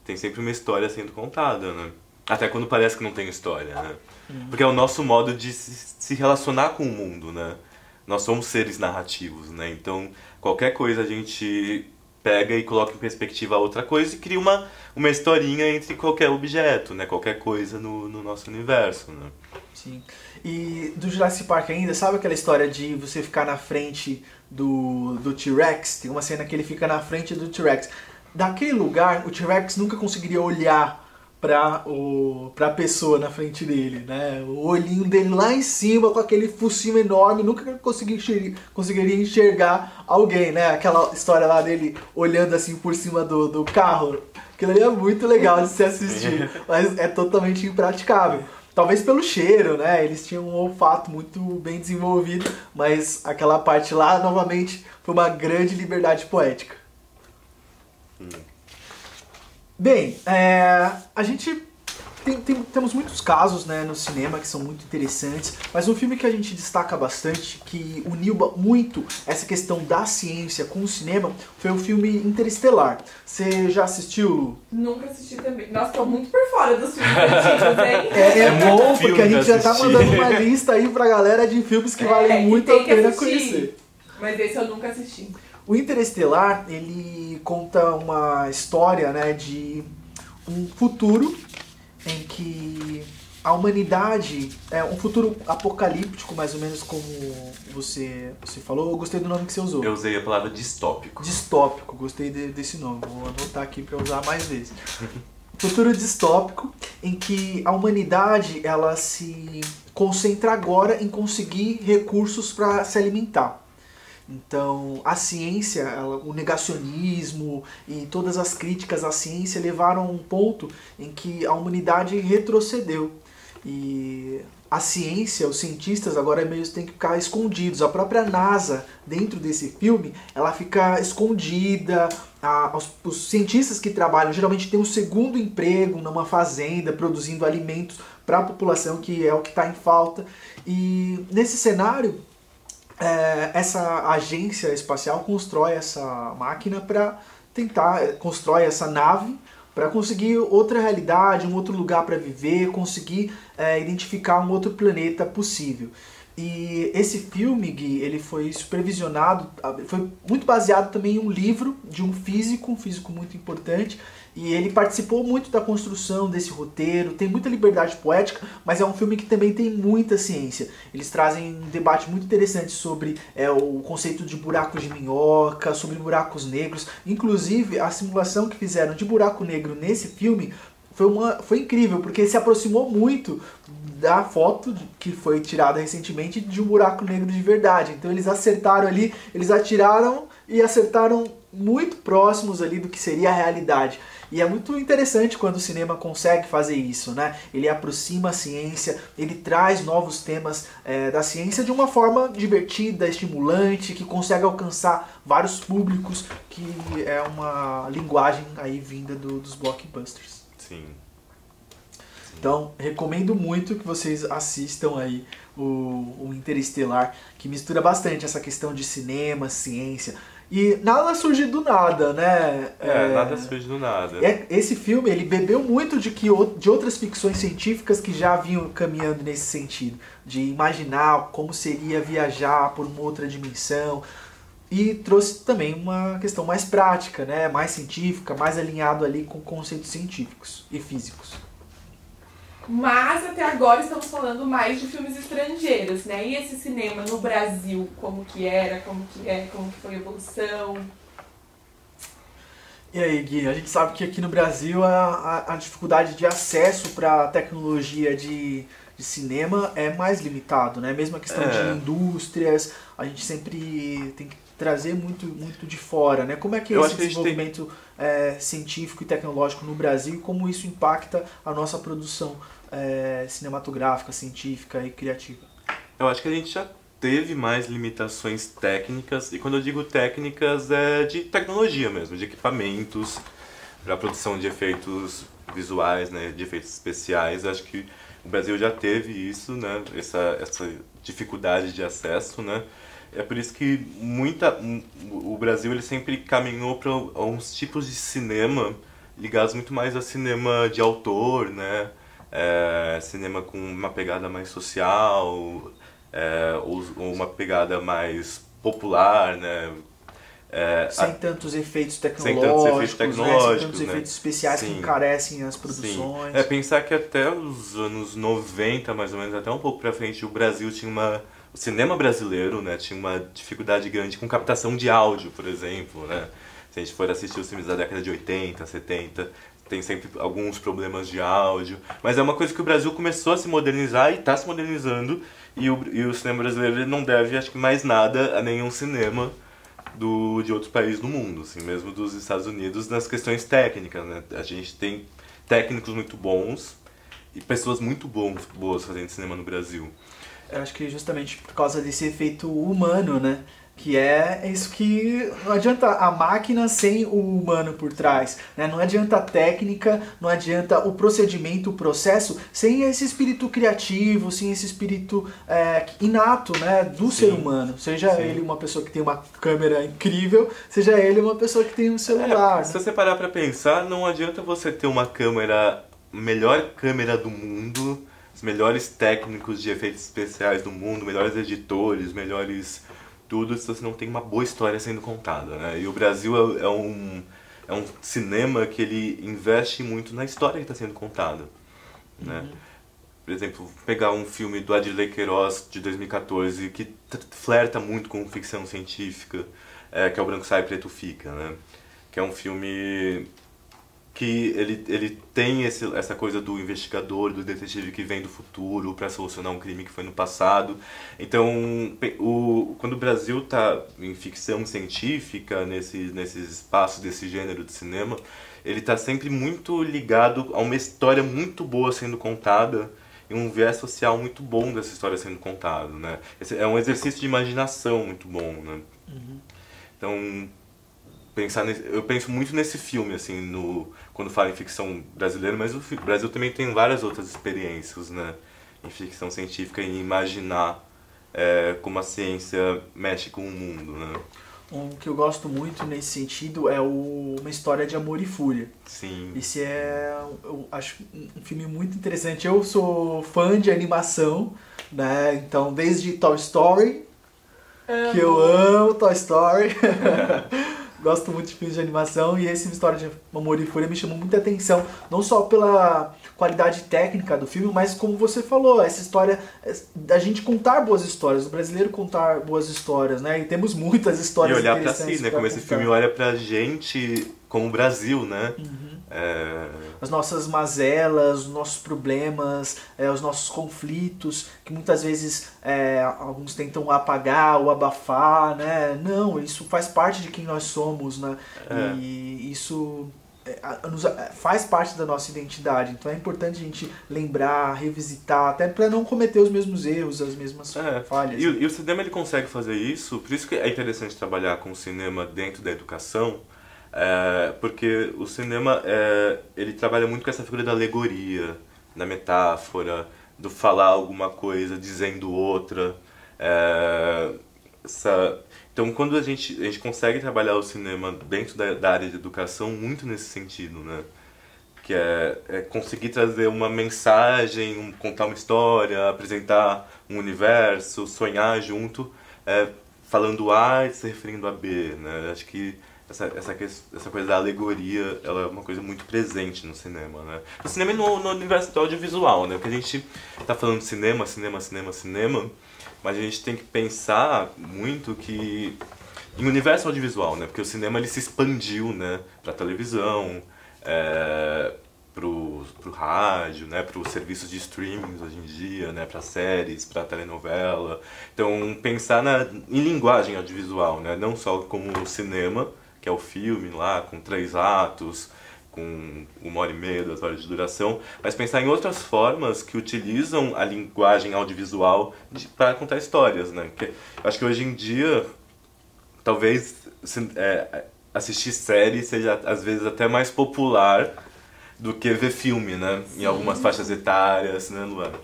Tem sempre uma história sendo contada, né? Até quando parece que não tem história, né? Porque é o nosso modo de se relacionar com o mundo, né? Nós somos seres narrativos, né? Então, qualquer coisa a gente pega e coloca em perspectiva outra coisa e cria uma historinha entre qualquer objeto, né? Qualquer coisa no nosso universo, né? Sim. E do Jurassic Park ainda, sabe aquela história de você ficar na frente do T-Rex? Tem uma cena que ele fica na frente do T-Rex. Daquele lugar, o T-Rex nunca conseguiria olhar pra pessoa na frente dele, né? O olhinho dele lá em cima, com aquele focinho enorme, nunca conseguiria enxergar alguém, né? Aquela história lá dele olhando assim por cima do carro. Aquilo ali é muito legal de se assistir, mas é totalmente impraticável. Talvez pelo cheiro, né? Eles tinham um olfato muito bem desenvolvido, mas aquela parte lá, novamente, foi uma grande liberdade poética. Bem, a gente temos muitos casos, né, no cinema que são muito interessantes, mas um filme que a gente destaca bastante, que uniu muito essa questão da ciência com o cinema, foi o filme Interestelar. Você já assistiu, Lu? Nunca assisti também. Nossa, tô muito por fora dos filmes antigos, hein? É bom, filme porque a gente já tá assistir. mandando uma lista aí pra galera de filmes que valem muito a pena conhecer. Mas esse eu nunca assisti. O Interestelar, ele conta uma história, né, de um futuro em que a humanidade, um futuro apocalíptico, mais ou menos como você falou. Eu gostei do nome que você usou. Eu usei a palavra distópico. Distópico, gostei desse nome, vou anotar aqui para usar mais vezes. Futuro distópico em que a humanidade ela se concentra agora em conseguir recursos para se alimentar. Então, a ciência, o negacionismo e todas as críticas à ciência levaram a um ponto em que a humanidade retrocedeu. E a ciência, os cientistas agora mesmo têm que ficar escondidos. A própria NASA, dentro desse filme, ela fica escondida. Os cientistas que trabalham geralmente têm um segundo emprego numa fazenda, produzindo alimentos para a população, que é o que está em falta. E nesse cenário, essa agência espacial constrói essa máquina para constrói essa nave para conseguir outra realidade, um outro lugar para viver, conseguir identificar um outro planeta possível. E esse filme, Gui, ele foi supervisionado, foi muito baseado também em um livro de um físico muito importante, e ele participou muito da construção desse roteiro, tem muita liberdade poética, mas é um filme que também tem muita ciência. Eles trazem um debate muito interessante sobre o conceito de buracos de minhoca, sobre buracos negros. Inclusive, a simulação que fizeram de buraco negro nesse filme foi incrível, porque se aproximou muito da foto que foi tirada recentemente de um buraco negro de verdade. Então eles acertaram ali, eles atiraram e acertaram muito próximos ali do que seria a realidade. E é muito interessante quando o cinema consegue fazer isso, né? Ele aproxima a ciência, ele traz novos temas da ciência de uma forma divertida, estimulante, que consegue alcançar vários públicos, que é uma linguagem aí vinda dos blockbusters. Sim. Então, recomendo muito que vocês assistam aí o Interestelar, que mistura bastante essa questão de cinema, ciência. E nada surge do nada, né? Nada surge do nada. Esse filme, ele bebeu muito de outras ficções científicas que já vinham caminhando nesse sentido. De imaginar como seria viajar por uma outra dimensão. E trouxe também uma questão mais prática, né? Mais científica, mais alinhado ali com conceitos científicos e físicos. Mas até agora estamos falando mais de filmes estrangeiros, né? E esse cinema no Brasil, como que era, como que foi a evolução? E aí, Gui, a gente sabe que aqui no Brasil a dificuldade de acesso para a tecnologia de cinema é mais limitado, né? Mesmo a questão de indústrias, a gente sempre tem que trazer muito de fora, né? Como é que é esse desenvolvimento científico e tecnológico no Brasil e como isso impacta a nossa produção cinematográfica, científica e criativa? Eu acho que a gente já teve mais limitações técnicas, e quando eu digo técnicas é de tecnologia mesmo, de equipamentos para a produção de efeitos visuais, né, de efeitos especiais. Eu acho que o Brasil já teve isso, né, essa dificuldade de acesso, né. É por isso que o Brasil ele sempre caminhou para uns tipos de cinema ligados muito mais a cinema de autor, né? Cinema com uma pegada mais social, ou uma pegada mais popular, né? Sem tantos efeitos tecnológicos, sem tantos efeitos especiais que encarecem as produções. Sim. Pensar que até os anos 90, mais ou menos, até um pouco pra frente, o Brasil tinha o cinema brasileiro, né, tinha uma dificuldade grande com captação de áudio, por exemplo, né? Se a gente for assistir os filmes da década de 80, 70, tem sempre alguns problemas de áudio, mas é uma coisa que o Brasil começou a se modernizar e está se modernizando, e o cinema brasileiro ele não deve, acho que, mais nada a nenhum cinema de outros países do mundo, assim, mesmo dos Estados Unidos, nas questões técnicas, né? A gente tem técnicos muito bons e pessoas muito boas fazendo cinema no Brasil. Eu acho que justamente por causa desse efeito humano, né? Que é isso que não adianta a máquina sem o humano por trás, né? Não adianta a técnica, não adianta o procedimento, o processo, sem esse espírito criativo, sem esse espírito inato, né? Do ser humano. Seja ele uma pessoa que tem uma câmera incrível, seja ele uma pessoa que tem um celular. Se você parar pra pensar, não adianta você ter uma câmera, melhor câmera do mundo, os melhores técnicos de efeitos especiais do mundo, melhores editores, melhores... tudo se você não tem uma boa história sendo contada, né? E o Brasil é um cinema que ele investe muito na história que está sendo contada, né? Por exemplo, pegar um filme do Adley Queiroz de 2014 que flerta muito com ficção científica, que é o Branco Sai, Preto Fica, né? Que é um filme que ele tem essa coisa do investigador, do detetive que vem do futuro para solucionar um crime que foi no passado. Então, quando o Brasil está em ficção científica, nesse espaço desse gênero de cinema, ele está sempre muito ligado a uma história muito boa sendo contada e um viés social muito bom dessa história sendo contada, né? É um exercício de imaginação muito bom, né? Então... eu penso muito nesse filme, assim, quando falo em ficção brasileira, mas o Brasil também tem várias outras experiências, né, em ficção científica, em imaginar como a ciência mexe com o mundo, né. Um que eu gosto muito nesse sentido é Uma História de Amor e Fúria. Sim. Esse eu acho um filme muito interessante. Eu sou fã de animação, né, então desde Toy Story, que eu amo Toy Story... Gosto muito de filmes de animação e esse História de Amor e Fúria me chamou muita atenção, não só pela qualidade técnica do filme, mas como você falou, essa história da gente contar boas histórias, do brasileiro contar boas histórias, né? E temos muitas histórias interessantes. E olhar pra si, né? Como esse filme olha pra gente como o Brasil, né? As nossas mazelas, os nossos problemas, os nossos conflitos, que muitas vezes alguns tentam apagar ou abafar, né? Não, isso faz parte de quem nós somos, né? E isso faz parte da nossa identidade. Então é importante a gente lembrar, revisitar, até para não cometer os mesmos erros, as mesmas falhas. E o cinema ele consegue fazer isso, por isso que é interessante trabalhar com o cinema dentro da educação, porque o cinema ele trabalha muito com essa figura da alegoria, da metáfora, do falar alguma coisa dizendo outra. Então quando a gente consegue trabalhar o cinema dentro da área de educação muito nesse sentido, né? Que é conseguir trazer uma mensagem, contar uma história, apresentar um universo, sonhar junto, falando A e se referindo a B, né? Acho que essa coisa da alegoria, ela é uma coisa muito presente no cinema, né? No cinema e no universo do audiovisual, né? Porque a gente tá falando de cinema, mas a gente tem que pensar muito que em universo audiovisual, né? Porque o cinema ele se expandiu, né? Pra televisão, pro rádio, né? Pros serviços de streaming hoje em dia, né? Pra séries, pra telenovela. Então, pensar em linguagem audiovisual, né? Não só como o cinema, que é o filme lá, com 3 atos, com 1h30, 2 horas de duração, mas pensar em outras formas que utilizam a linguagem audiovisual para contar histórias, né? Porque eu acho que hoje em dia, talvez assistir série seja às vezes até mais popular do que ver filme, né? Sim. Em algumas faixas etárias, né, Luana?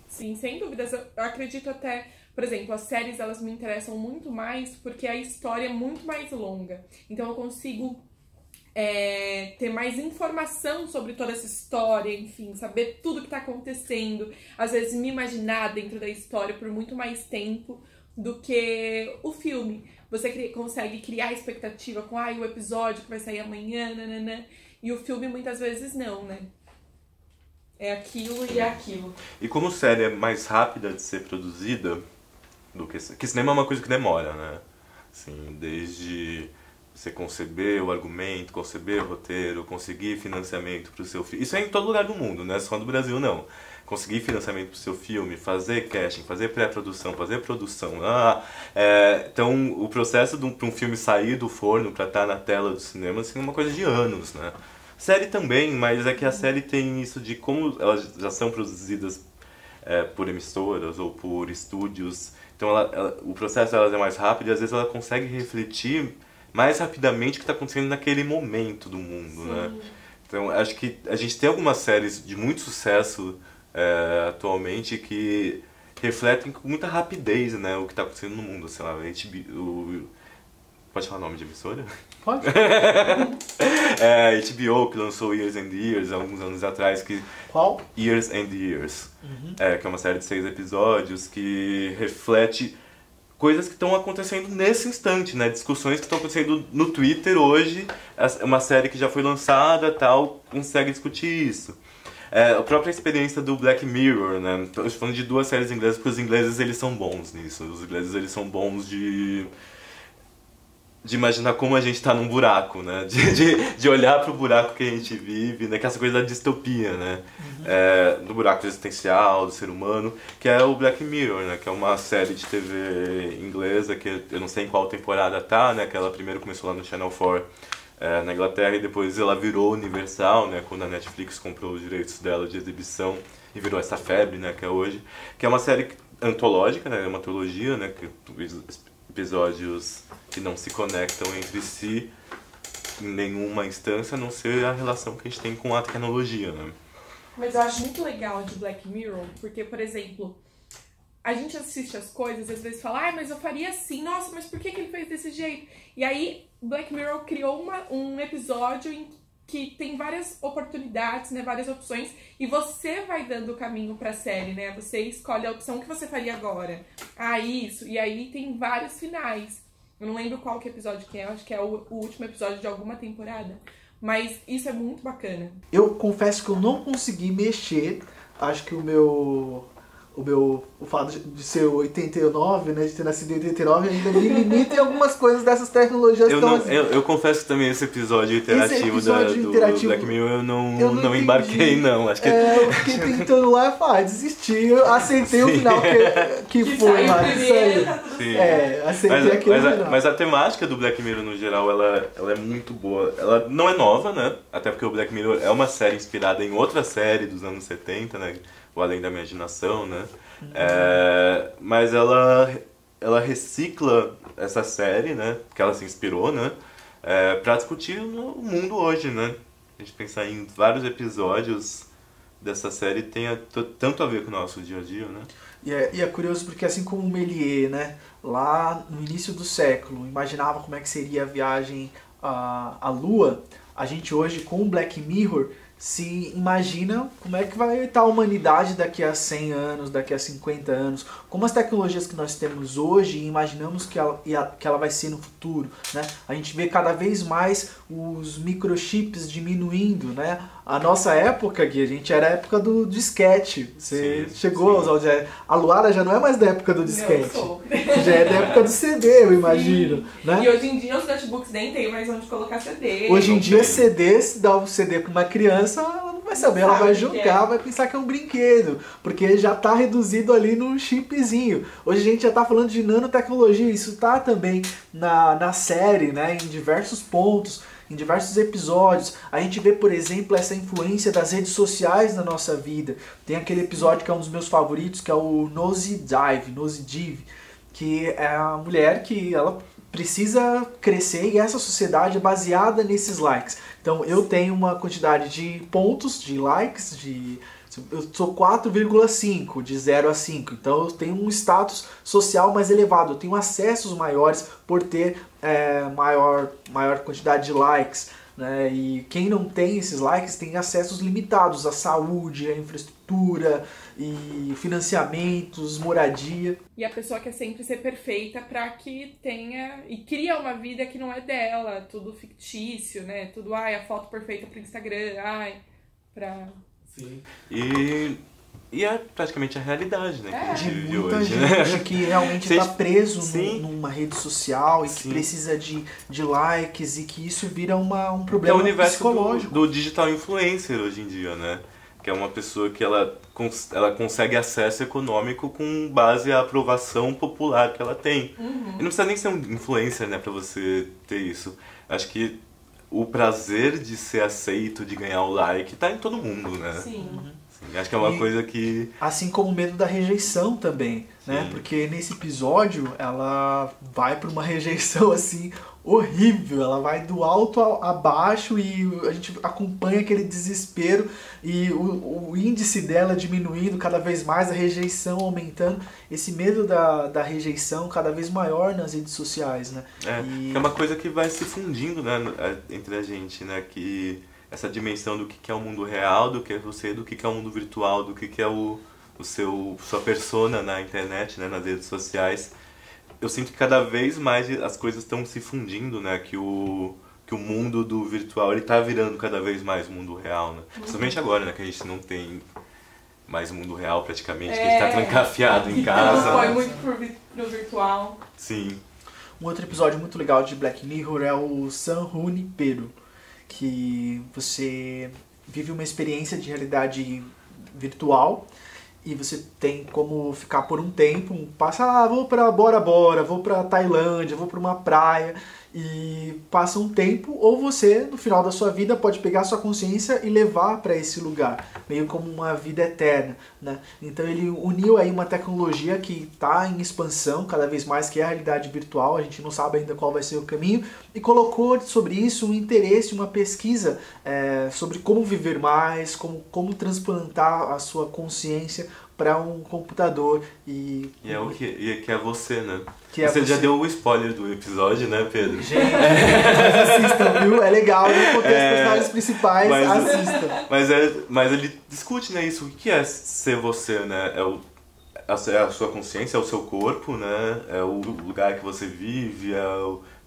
Sim, sem dúvidas. Eu acredito até... Por exemplo, as séries, elas me interessam muito mais porque a história é muito mais longa. Então eu consigo ter mais informação sobre toda essa história, enfim, saber tudo que está acontecendo. Às vezes me imaginar dentro da história por muito mais tempo do que o filme. Você consegue criar expectativa com o episódio que vai sair amanhã, nananã. E o filme muitas vezes não, né? É aquilo e é aquilo. E como série é mais rápida de ser produzida... que cinema é uma coisa que demora, né? Assim, desde você conceber o argumento, conceber o roteiro, conseguir financiamento para o seu filme. Isso é em todo lugar do mundo, não é só no Brasil, não. Conseguir financiamento para o seu filme, fazer casting, fazer pré-produção, fazer produção. Então, o processo para um filme sair do forno para estar na tela do cinema assim, é uma coisa de anos, né? Série também, mas é que a série tem isso de como elas já são produzidas por emissoras ou por estúdios. Então, o processo delas é mais rápido e às vezes ela consegue refletir mais rapidamente o que está acontecendo naquele momento do mundo, né? Então, acho que a gente tem algumas séries de muito sucesso atualmente que refletem com muita rapidez, né, o que está acontecendo no mundo. Sei lá, pode falar o nome de emissora? Pode. HBO, que lançou Years and Years há alguns anos atrás. Qual? Years and Years. Que é uma série de 6 episódios que reflete coisas que estão acontecendo nesse instante, né? Discussões que estão acontecendo no Twitter hoje. Uma série que já foi lançada, tal, consegue discutir isso. A própria experiência do Black Mirror, né? Estou falando de 2 séries inglesas, porque os ingleses eles são bons nisso. Os ingleses eles são bons de imaginar como a gente está num buraco, né? De olhar para o buraco que a gente vive, né? Que é essa coisa da distopia, né? Do buraco existencial, do ser humano, que é o Black Mirror, né? Que é uma série de TV inglesa que eu não sei em qual temporada tá, né? Que ela primeiro começou lá no Channel 4 na Inglaterra e depois ela virou universal, né? Quando a Netflix comprou os direitos dela de exibição e virou essa febre, né? Que é hoje. Que é uma série antológica, né? É uma trilogia, né? Que episódios que não se conectam entre si em nenhuma instância, a não ser a relação que a gente tem com a tecnologia, né? Mas eu acho muito legal de Black Mirror, porque, por exemplo, a gente assiste as coisas e às vezes fala, mas eu faria assim, nossa, mas por que ele fez desse jeito? E aí, Black Mirror criou um episódio em que tem várias oportunidades, né, várias opções, e você vai dando o caminho pra série, né? Você escolhe a opção que você faria agora. Isso. E aí tem vários finais. Eu não lembro qual que episódio que é, acho que é o último episódio de alguma temporada. Mas isso é muito bacana. Eu confesso que eu não consegui mexer. Acho que o fato de ser 89, né, de ter nascido em 89, ainda me limita em algumas coisas dessas tecnologias. Eu confesso que também esse episódio interativo, do Black Mirror eu não embarquei, não. Acho que... eu fiquei tentando lá e desisti. Eu aceitei o final que foi lá. Aceitei aquele final. Mas a temática do Black Mirror, no geral, ela é muito boa. Ela não é nova, né? Até porque o Black Mirror é uma série inspirada em outra série dos anos 70, né? O Além da Imaginação, né? Mas ela recicla essa série, né? Que ela se inspirou, né? Pra discutir o mundo hoje, né? A gente pensar em vários episódios dessa série tem tanto a ver com o nosso dia a dia, né? E é curioso porque assim como o Méliès, né? Lá no início do século, imaginava como é que seria a viagem à Lua, a gente hoje com o Black Mirror se imagina como é que vai estar a humanidade daqui a 100 anos, daqui a 50 anos, como as tecnologias que nós temos hoje e imaginamos que ela vai ser no futuro, né? A gente vê cada vez mais os microchips diminuindo, né? A nossa época, Gui, a gente era a época do disquete. Você chegou a usar o disquete. A Luara já não é mais da época do disquete. Já é da época do CD, eu imagino. Né? E hoje em dia os notebooks nem tem mais onde colocar CD. Hoje em dia CD, se dá um CD para uma criança, ela não vai saber, ela vai jogar, vai pensar que é um brinquedo, porque já está reduzido ali no chipzinho. Hoje a gente já está falando de nanotecnologia, isso está também na série, né, em diversos pontos. Em diversos episódios, a gente vê, por exemplo, essa influência das redes sociais na nossa vida. Tem aquele episódio que é um dos meus favoritos, que é o Nosedive, que é a mulher que ela precisa crescer e essa sociedade é baseada nesses likes. Então eu tenho uma quantidade de pontos, de likes, eu sou 4,5 de 0 a 5, então eu tenho um status social mais elevado, eu tenho acessos maiores por ter maior quantidade de likes, né? E quem não tem esses likes tem acessos limitados à saúde, à infraestrutura, e financiamentos, moradia. E a pessoa quer sempre ser perfeita para que tenha e cria uma vida que não é dela, tudo fictício, né? Tudo, a foto perfeita pro Instagram, pra... Sim. E E é praticamente a realidade, né, que a gente vive muita hoje, gente né? que realmente está preso numa rede social e que Sim. precisa de likes e que isso vira um É o problema universo psicológico. do digital influencer hoje em dia, né? Que é uma pessoa que ela consegue acesso econômico com base à aprovação popular que ela tem. E não precisa nem ser um influencer, né, pra você ter isso. Acho que o prazer de ser aceito, de ganhar o like, tá em todo mundo, né? Sim. Sim, acho que é uma coisa que... Assim como o medo da rejeição também, né? Sim. Porque nesse episódio ela vai para uma rejeição assim horrível, ela vai do alto a baixo e a gente acompanha aquele desespero e o índice dela diminuindo cada vez mais, a rejeição aumentando, esse medo da rejeição cada vez maior nas redes sociais, né? É uma coisa que vai se fundindo, né, entre a gente, né? Que essa dimensão do que é o mundo real, do que é você, do que é o mundo virtual, do que é sua persona na internet, né, nas redes sociais. Eu sinto que cada vez mais as coisas estão se fundindo, né, que o mundo do virtual ele tá virando cada vez mais o mundo real, né? Principalmente agora, né, que a gente não tem mais o mundo real praticamente, que a gente tá trancafiado em casa. Foi muito pro virtual. Sim. Um outro episódio muito legal de Black Mirror é o San Junipero, que você vive uma experiência de realidade virtual e você tem como ficar por um tempo, vou pra Bora Bora, vou pra Tailândia, vou pra uma praia e passa um tempo, ou você, no final da sua vida, pode pegar sua consciência e levar para esse lugar, meio como uma vida eterna, né? Então ele uniu aí uma tecnologia que está em expansão cada vez mais, que é a realidade virtual, a gente não sabe ainda qual vai ser o caminho, e colocou sobre isso um interesse, uma pesquisa sobre como viver mais, como transplantar a sua consciência para um computador E que é você, né? Que você é já você. deu o spoiler do episódio, né, Pedro? Gente, assistam, viu? É legal, não contei os personagens principais, assistam. Mas ele discute, né, isso. O que é ser você, né? É a sua consciência, é o seu corpo, né? É o lugar que você vive,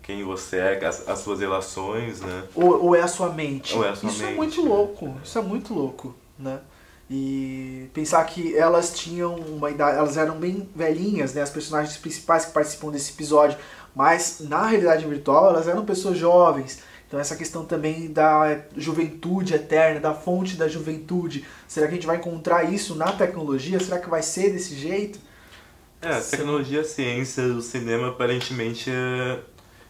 quem você é, as suas relações, né? Ou é a sua mente. Ou é a sua isso mente, é muito né? louco, isso é muito louco, né? E pensar que elas tinham uma idade, elas eram bem velhinhas, né? As personagens principais que participam desse episódio, mas na realidade virtual elas eram pessoas jovens. Então essa questão também da juventude eterna, da fonte da juventude, será que a gente vai encontrar isso na tecnologia? Será que vai ser desse jeito? A tecnologia, a ciência, o cinema aparentemente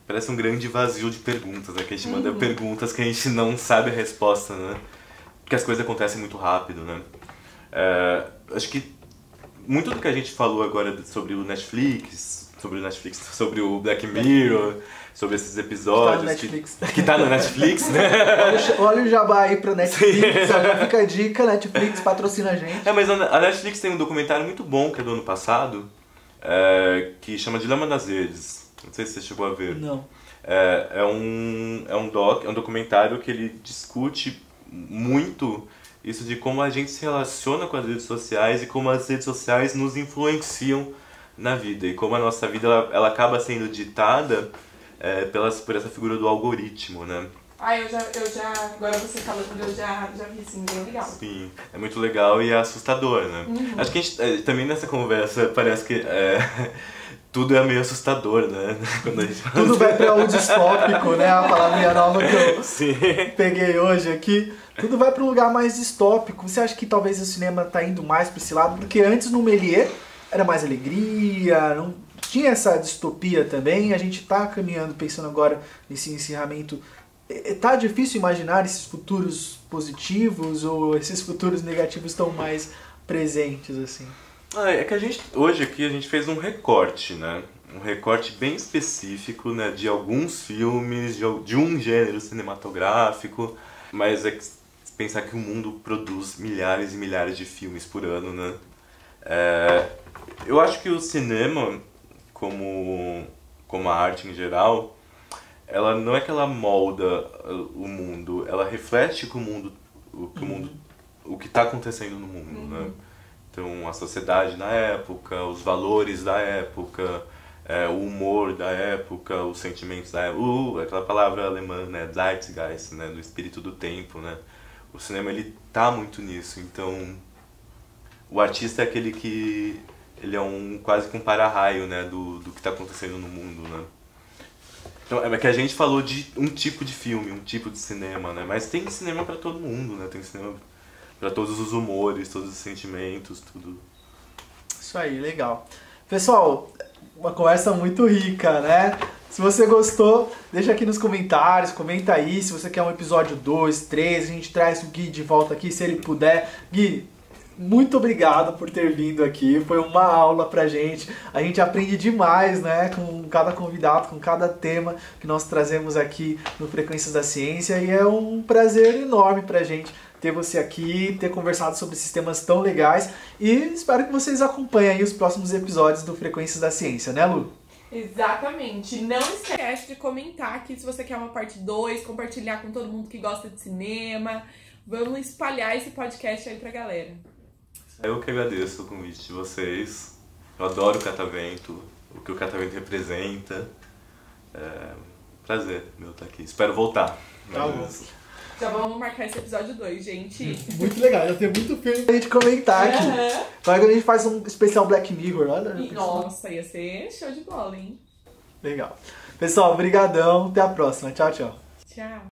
parece um grande vazio de perguntas, né? Que a gente manda perguntas que a gente não sabe a resposta, né? Porque as coisas acontecem muito rápido, né? Acho que muito do que a gente falou agora sobre o Netflix, sobre o Black Mirror, sobre esses episódios... Que tá no Netflix, né? Olha o jabá aí pra Netflix, já fica a dica, Netflix patrocina a gente. Mas a Netflix tem um documentário muito bom, que é do ano passado, que chama Dilema das Redes. Não sei se você chegou a ver. Não. É um documentário que ele discute muito isso de como a gente se relaciona com as redes sociais e como as redes sociais nos influenciam na vida. E como a nossa vida ela acaba sendo ditada por essa figura do algoritmo, né? Eu já, agora você falando, eu já vi, sim, bem legal. Sim, é muito legal e é assustador, né? Acho que a gente, também nessa conversa parece que tudo é meio assustador, né? Quando a gente fala Tudo vai para o distópico, né? A palavrinha nova que eu Sim. peguei hoje aqui. Tudo vai para um lugar mais distópico. Você acha que talvez o cinema tá indo mais para esse lado? Porque antes no Méliès era mais alegria, não tinha essa distopia também. A gente tá caminhando, pensando agora nesse encerramento. Tá difícil imaginar esses futuros positivos ou esses futuros negativos estão mais presentes, assim? É que hoje aqui a gente fez um recorte, né? Um recorte bem específico, né? De alguns filmes, de um gênero cinematográfico, mas é que pensar que o mundo produz milhares e milhares de filmes por ano, né? Eu acho que o cinema, como a arte em geral, ela não é que ela molda o mundo, ela reflete o que está acontecendo no mundo, né? Então, a sociedade na época, os valores da época, o humor da época, os sentimentos da época, aquela palavra alemã, né, Zeitgeist, né, do espírito do tempo, né? O cinema, ele tá muito nisso, então o artista é aquele que ele é quase que um para-raio, né, do que está acontecendo no mundo, né. Então, é que a gente falou de um tipo de filme, um tipo de cinema, né, mas tem cinema para todo mundo, né, tem cinema para todos os humores, todos os sentimentos, tudo. Isso aí, legal. Pessoal, uma conversa muito rica, né? Se você gostou, deixa aqui nos comentários, comenta aí se você quer um episódio 2, 3, a gente traz o Gui de volta aqui, se ele puder. Gui, muito obrigado por ter vindo aqui, foi uma aula pra gente. A gente aprende demais, né, com cada convidado, com cada tema que nós trazemos aqui no Frequências da Ciência, e é um prazer enorme pra gente ter você aqui, ter conversado sobre esses temas tão legais, e espero que vocês acompanhem aí os próximos episódios do Frequências da Ciência, né, Lu? Exatamente. Não esquece de comentar aqui se você quer uma parte 2, compartilhar com todo mundo que gosta de cinema. Vamos espalhar esse podcast aí pra galera. Eu que agradeço o convite de vocês. Eu adoro o Catavento, o que o Catavento representa. Prazer meu estar aqui. Espero voltar. Tá bom. Já vamos marcar esse episódio 2, gente. Muito legal, já tem muito filme pra gente comentar aqui. Então a gente faz um especial Black Mirror, olha. Nossa, ia ser show de bola, hein? Legal. Pessoal, brigadão, até a próxima. Tchau, tchau. Tchau.